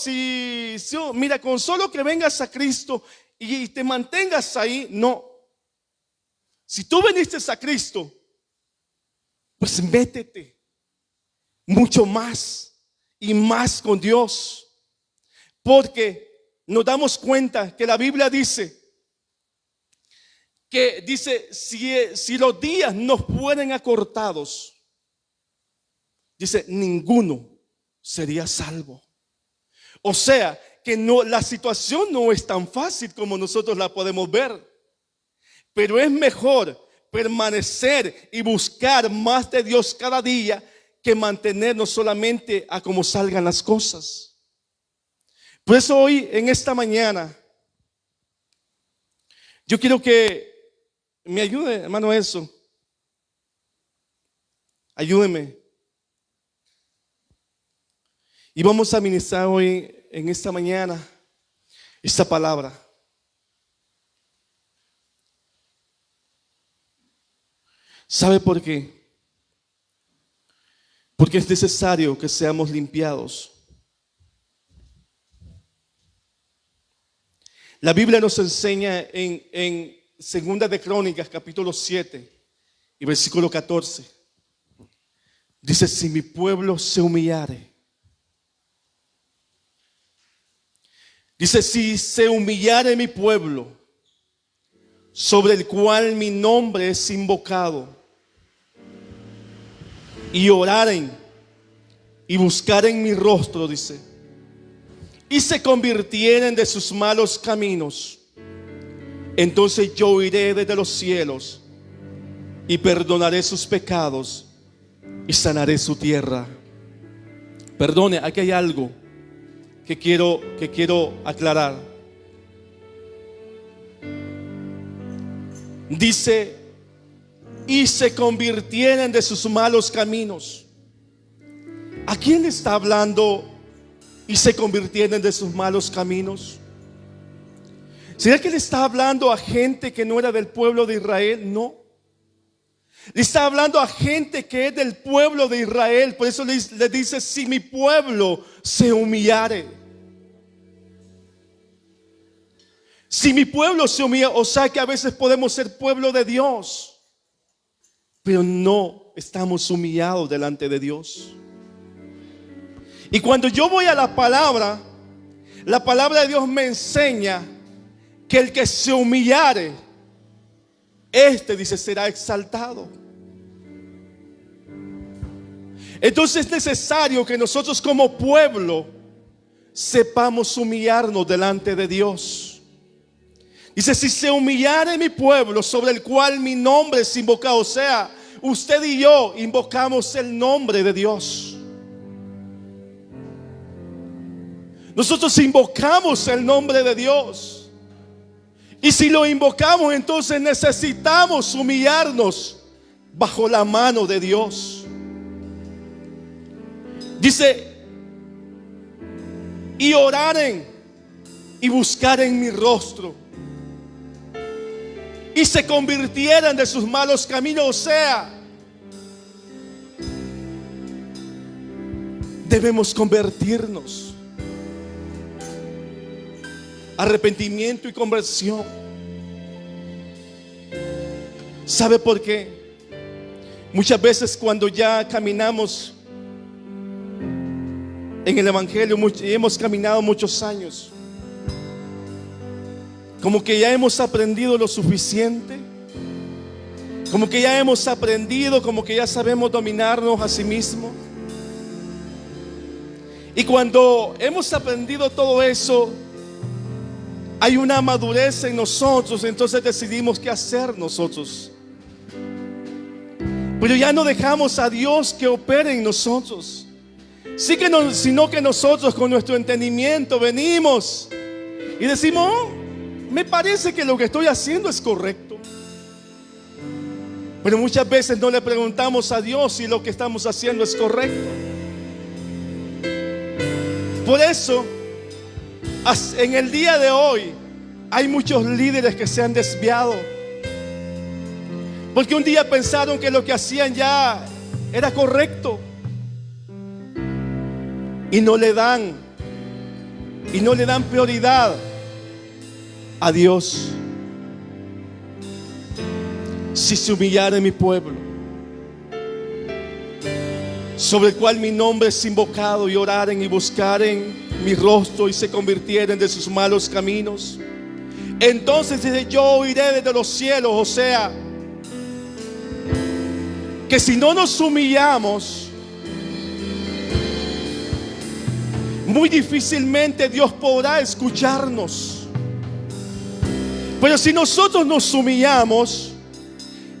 mira, con solo que vengas a Cristo y te mantengas ahí? No. Si tú viniste a Cristo, pues métete mucho más y más con Dios, porque nos damos cuenta que la Biblia dice si los días nos fueren acortados, dice, ninguno sería salvo. O sea que la situación no es tan fácil como nosotros la podemos ver, pero es mejor permanecer y buscar más de Dios cada día que mantenernos solamente a cómo salgan las cosas. Por eso hoy, en esta mañana, yo quiero que me ayude, hermano, eso. Ayúdeme. Y vamos a ministrar hoy, en esta mañana, esta palabra. ¿Sabe por qué? Porque es necesario que seamos limpiados. La Biblia nos enseña en Segunda de Crónicas, capítulo 7 y versículo 14. Dice, si mi pueblo se humillare. Dice, si se humillare mi pueblo, sobre el cual mi nombre es invocado, y oraren y buscaren mi rostro, dice, y se convirtieren de sus malos caminos, entonces yo iré desde los cielos y perdonaré sus pecados y sanaré su tierra. Perdone, aquí hay algo que quiero aclarar. Dice, y se convirtieren de sus malos caminos. ¿A quién está hablando? Y se convirtieren de sus malos caminos. ¿Será que le está hablando a gente que no era del pueblo de Israel? No. Le está hablando a gente que es del pueblo de Israel. Por eso le dice, si mi pueblo se humillare. Si mi pueblo se humilla, o sea que a veces podemos ser pueblo de Dios, pero no estamos humillados delante de Dios. Y cuando yo voy a la palabra de Dios me enseña que el que se humillare, dice, será exaltado. Entonces es necesario que nosotros como pueblo sepamos humillarnos delante de Dios. Dice, si se humillare mi pueblo sobre el cual mi nombre es invocado. O sea, usted y yo invocamos el nombre de Dios. Nosotros invocamos el nombre de Dios. Y si lo invocamos, entonces necesitamos humillarnos bajo la mano de Dios. Dice, y oraren y buscaren mi rostro y se convirtieran de sus malos caminos. O sea, debemos convertirnos. Arrepentimiento y conversión. ¿Sabe por qué? Muchas veces cuando ya caminamos en el Evangelio y hemos caminado muchos años, como que ya hemos aprendido lo suficiente, como que ya hemos aprendido, como que ya sabemos dominarnos a sí mismos. Y cuando hemos aprendido todo eso, hay una madurez en nosotros, entonces decidimos qué hacer nosotros. Pero ya no dejamos a Dios que opere en nosotros. Sí que no, sino que nosotros con nuestro entendimiento venimos y decimos, oh, me parece que lo que estoy haciendo es correcto. Pero muchas veces no le preguntamos a Dios si lo que estamos haciendo es correcto. Por eso, en el día de hoy hay muchos líderes que se han desviado, porque un día pensaron que lo que hacían ya era correcto y no le dan prioridad a Dios. Si se humillare mi pueblo, sobre el cual mi nombre es invocado, y oraren y buscaren mi rostro y se convirtieren de sus malos caminos, entonces dice, yo oiré desde los cielos. O sea, que si no nos humillamos, muy difícilmente Dios podrá escucharnos. Pero si nosotros nos humillamos,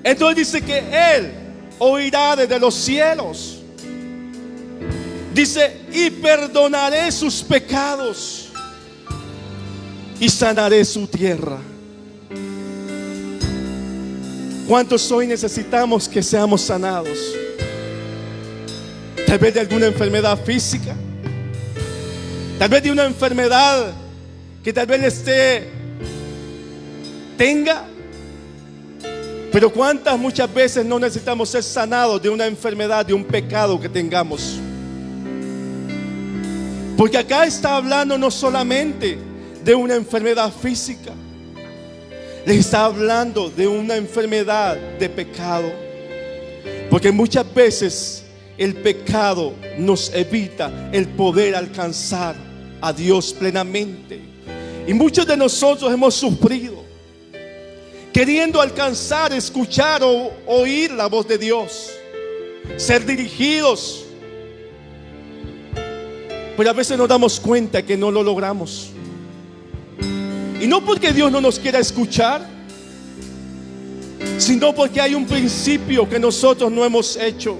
entonces dice que Él oirá desde los cielos. Dice, y perdonaré sus pecados y sanaré su tierra. ¿Cuántos hoy necesitamos que seamos sanados? Tal vez de alguna enfermedad física, tal vez de una enfermedad que tal vez tenga. Pero cuántas muchas veces no necesitamos ser sanados de una enfermedad, de un pecado que tengamos. Porque acá está hablando no solamente de una enfermedad física, les está hablando de una enfermedad de pecado. Porque muchas veces el pecado nos evita el poder alcanzar a Dios plenamente. Y muchos de nosotros hemos sufrido queriendo alcanzar, escuchar o oír la voz de Dios, ser dirigidos. Pero a veces nos damos cuenta que no lo logramos. Y no porque Dios no nos quiera escuchar, sino porque hay un principio que nosotros no hemos hecho.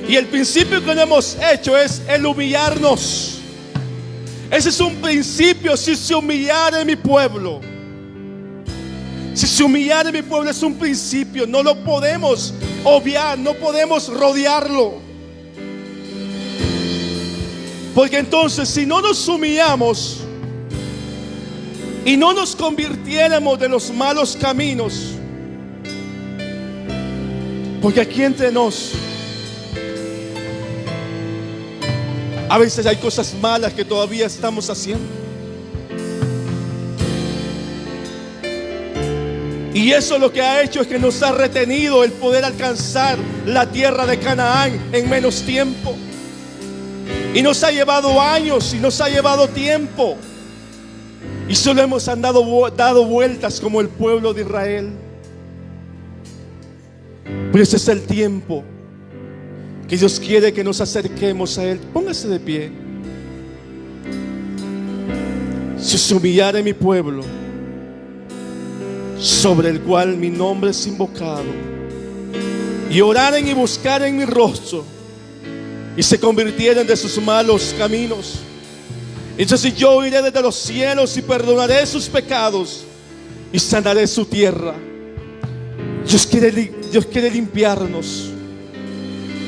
Y el principio que no hemos hecho es el humillarnos. Ese es un principio. Si se humillare mi pueblo, si se humillare mi pueblo, es un principio. No lo podemos obviar, no podemos rodearlo. Porque entonces, si no nos humillamos y no nos convirtiéramos de los malos caminos, porque aquí entre nos, a veces hay cosas malas que todavía estamos haciendo. Y eso lo que ha hecho es que nos ha retenido el poder alcanzar la tierra de Canaán en menos tiempo. Y nos ha llevado años y nos ha llevado tiempo. Y solo hemos dado vueltas como el pueblo de Israel. Pero ese es el tiempo que Dios quiere que nos acerquemos a Él. Póngase de pie. Si se humillare mi pueblo, sobre el cual mi nombre es invocado, y oraren y buscaren mi rostro, y se convirtieren de sus malos caminos, entonces yo iré desde los cielos y perdonaré sus pecados y sanaré su tierra. Dios quiere limpiarnos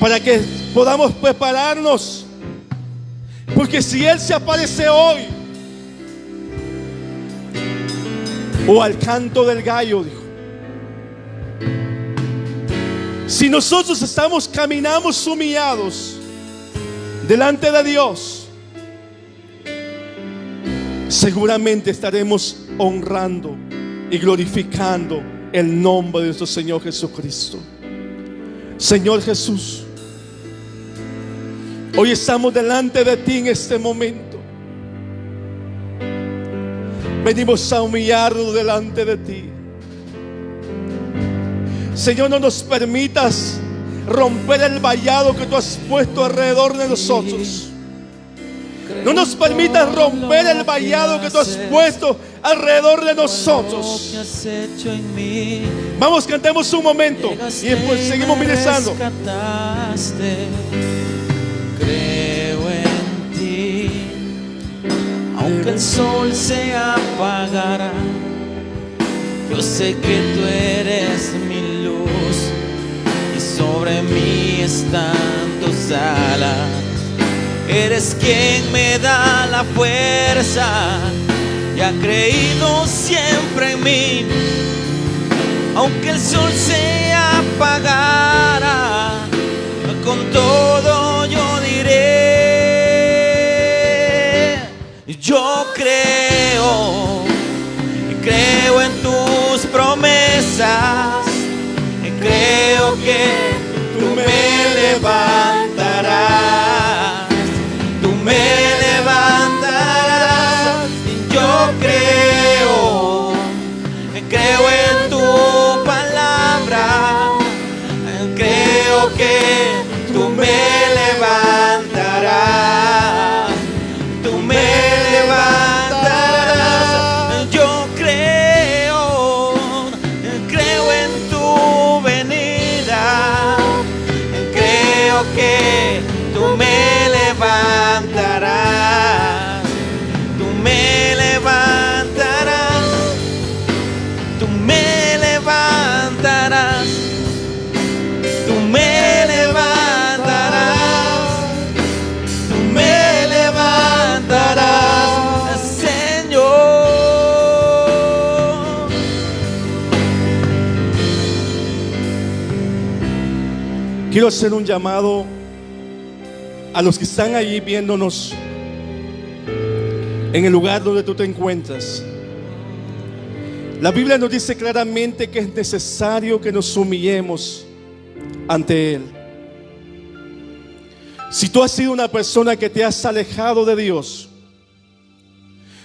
para que podamos prepararnos, porque si Él se aparece hoy, o al canto del gallo, dijo, si nosotros caminamos humillados delante de Dios, seguramente estaremos honrando y glorificando el nombre de nuestro Señor Jesucristo. Señor Jesús, hoy estamos delante de ti en este momento. Venimos a humillarnos delante de ti. Señor, no nos permitas romper el vallado que tú has puesto alrededor de nosotros. No nos permitas romper el vallado que tú has puesto alrededor de nosotros. Vamos, cantemos un momento y después seguimos ministrando. Creo en ti, aunque el sol se apagara, yo sé que tú eres mi luz y sobre mí están tus alas. Eres quien me da la fuerza y ha creído siempre en mí. Aunque el sol se apagara, con todo yo diré, yo creo en tus promesas, creo que tú me levantarás. Me levantarás, yo creo en tu palabra, creo que tú me levantarás, yo creo en tu venida, creo que tú me levantarás, tú me levantarás, tú me levantarás, tú me levantarás, tú me levantarás, Señor. Quiero hacer un llamado a los que están allí viéndonos en el lugar donde tú te encuentras. La Biblia nos dice claramente que es necesario que nos humillemos ante Él. Si tú has sido una persona que te has alejado de Dios,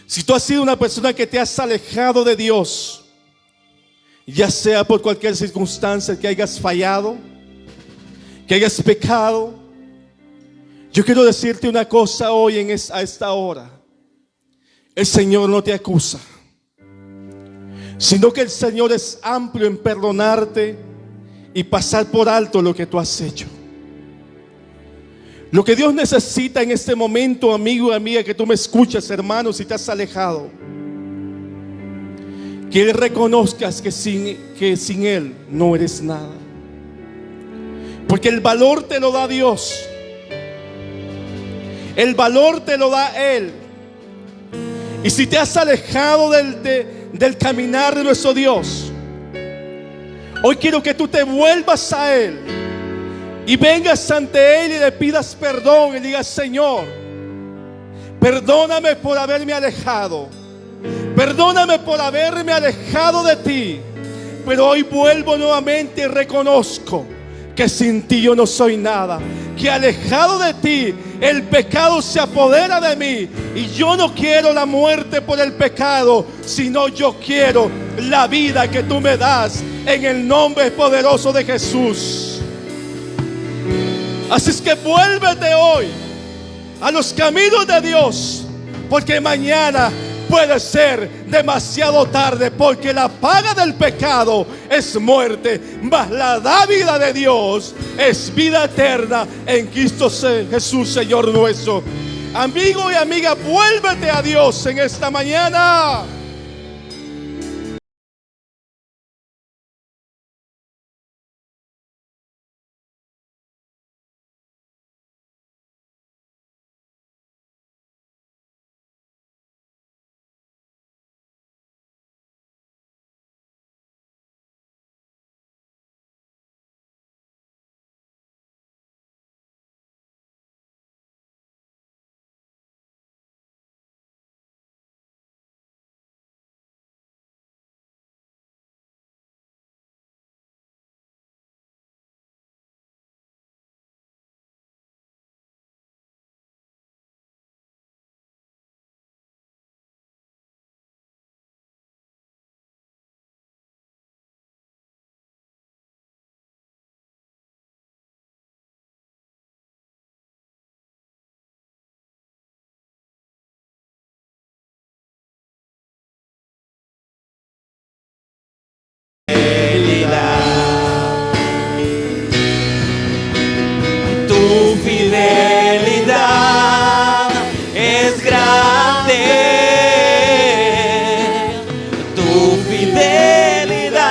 si tú has sido una persona que te has alejado de Dios, ya sea por cualquier circunstancia que hayas fallado, que hayas pecado, yo quiero decirte una cosa hoy a esta hora. El Señor no te acusa, sino que el Señor es amplio en perdonarte y pasar por alto lo que tú has hecho. Lo que Dios necesita en este momento, amigo y amiga, que tú me escuchas, hermano, si te has alejado, que Él reconozcas que sin Él no eres nada, porque el valor te lo da Dios. El valor te lo da Él. Y si te has alejado del caminar de nuestro Dios, hoy quiero que tú te vuelvas a Él y vengas ante Él y le pidas perdón y digas: Señor, perdóname por haberme alejado, perdóname por haberme alejado de ti, pero hoy vuelvo nuevamente y reconozco que sin ti yo no soy nada, que alejado de ti el pecado se apodera de mí, y yo no quiero la muerte por el pecado, sino yo quiero la vida que tú me das en el nombre poderoso de Jesús. Así es que vuélvete hoy a los caminos de Dios, porque mañana puede ser demasiado tarde, porque la paga del pecado es muerte, mas la dávida de Dios es vida eterna en Cristo Jesús, Señor nuestro. Amigo y amiga, vuélvete a Dios en esta mañana. Tu fidelidad es grande, tu fidelidad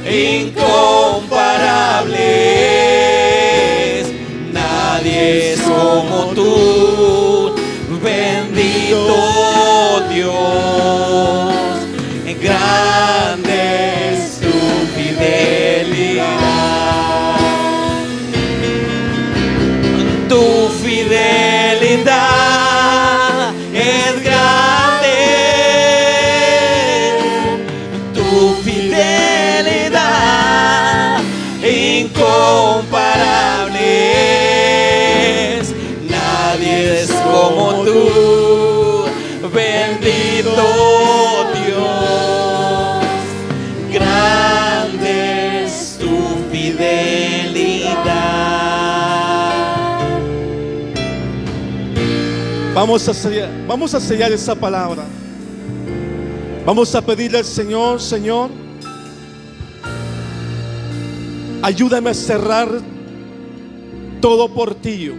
incomparable es. Nadie es como tú, bendito Dios. Grande es tu fidelidad. Tu fidelidad es grande. Tu fidelidad incomparable es. Nadie es como tú, bendito Dios. Grande es tu fidelidad. Vamos a sellar esa palabra. Vamos a pedirle al Señor: Señor, ayúdame a cerrar todo portillo.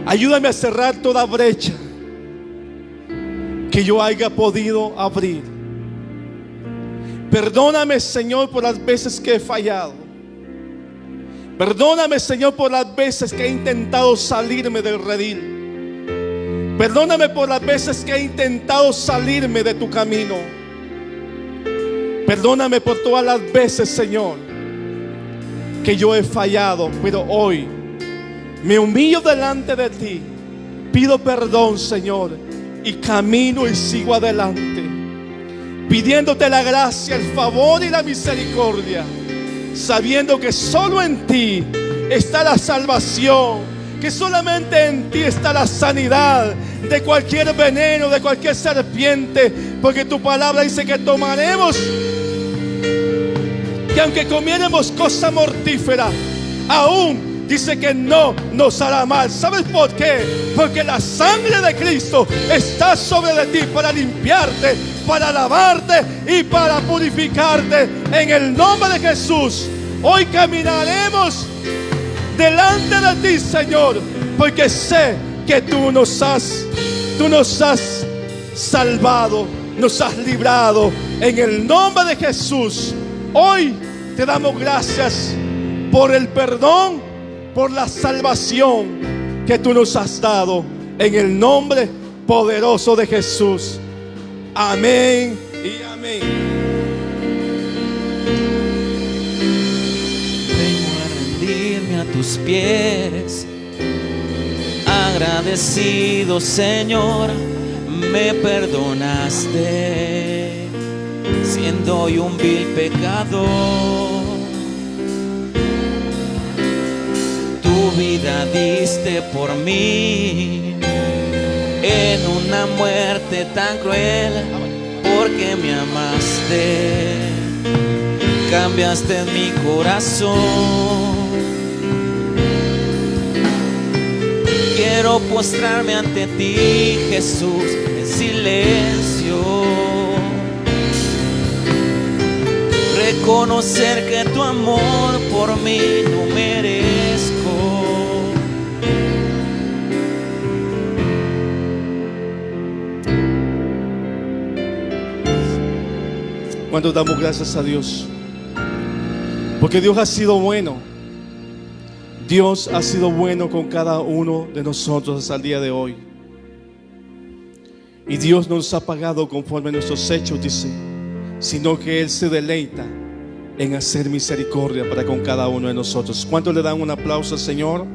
Ayúdame a cerrar toda brecha que yo haya podido abrir. Perdóname, Señor, por las veces que he fallado. Perdóname, Señor, por las veces que he intentado salirme del redil. Perdóname por las veces que he intentado salirme de tu camino. Perdóname por todas las veces, Señor, que yo he fallado. Pero hoy me humillo delante de ti. Pido perdón, Señor, y camino y sigo adelante, pidiéndote la gracia, el favor y la misericordia, sabiendo que solo en ti está la salvación, que solamente en ti está la sanidad de cualquier veneno, de cualquier serpiente, porque tu palabra dice que tomaremos, que aunque comiéramos cosa mortífera, aún dice que no nos hará mal. ¿Sabes por qué? Porque la sangre de Cristo está sobre de ti para limpiarte, para lavarte y para purificarte. En el nombre de Jesús, hoy caminaremos delante de ti, Señor, porque sé que tú nos has salvado, nos has librado. En el nombre de Jesús, hoy te damos gracias por el perdón, por la salvación que tú nos has dado, en el nombre poderoso de Jesús. Amén y amén. Vengo a rendirme a tus pies, agradecido, Señor, me perdonaste, siendo yo un vil pecador. Tu vida diste por mí en una muerte tan cruel, porque me amaste, cambiaste mi corazón. quiero postrarme ante ti, Jesús, en silencio. Reconocer que tu amor por mí no merezco. Cuando damos gracias a Dios, porque Dios ha sido bueno. Dios ha sido bueno con cada uno de nosotros hasta el día de hoy. Y Dios no nos ha pagado conforme a nuestros hechos, dice, sino que Él se deleita en hacer misericordia para con cada uno de nosotros. ¿Cuántos le dan un aplauso al Señor?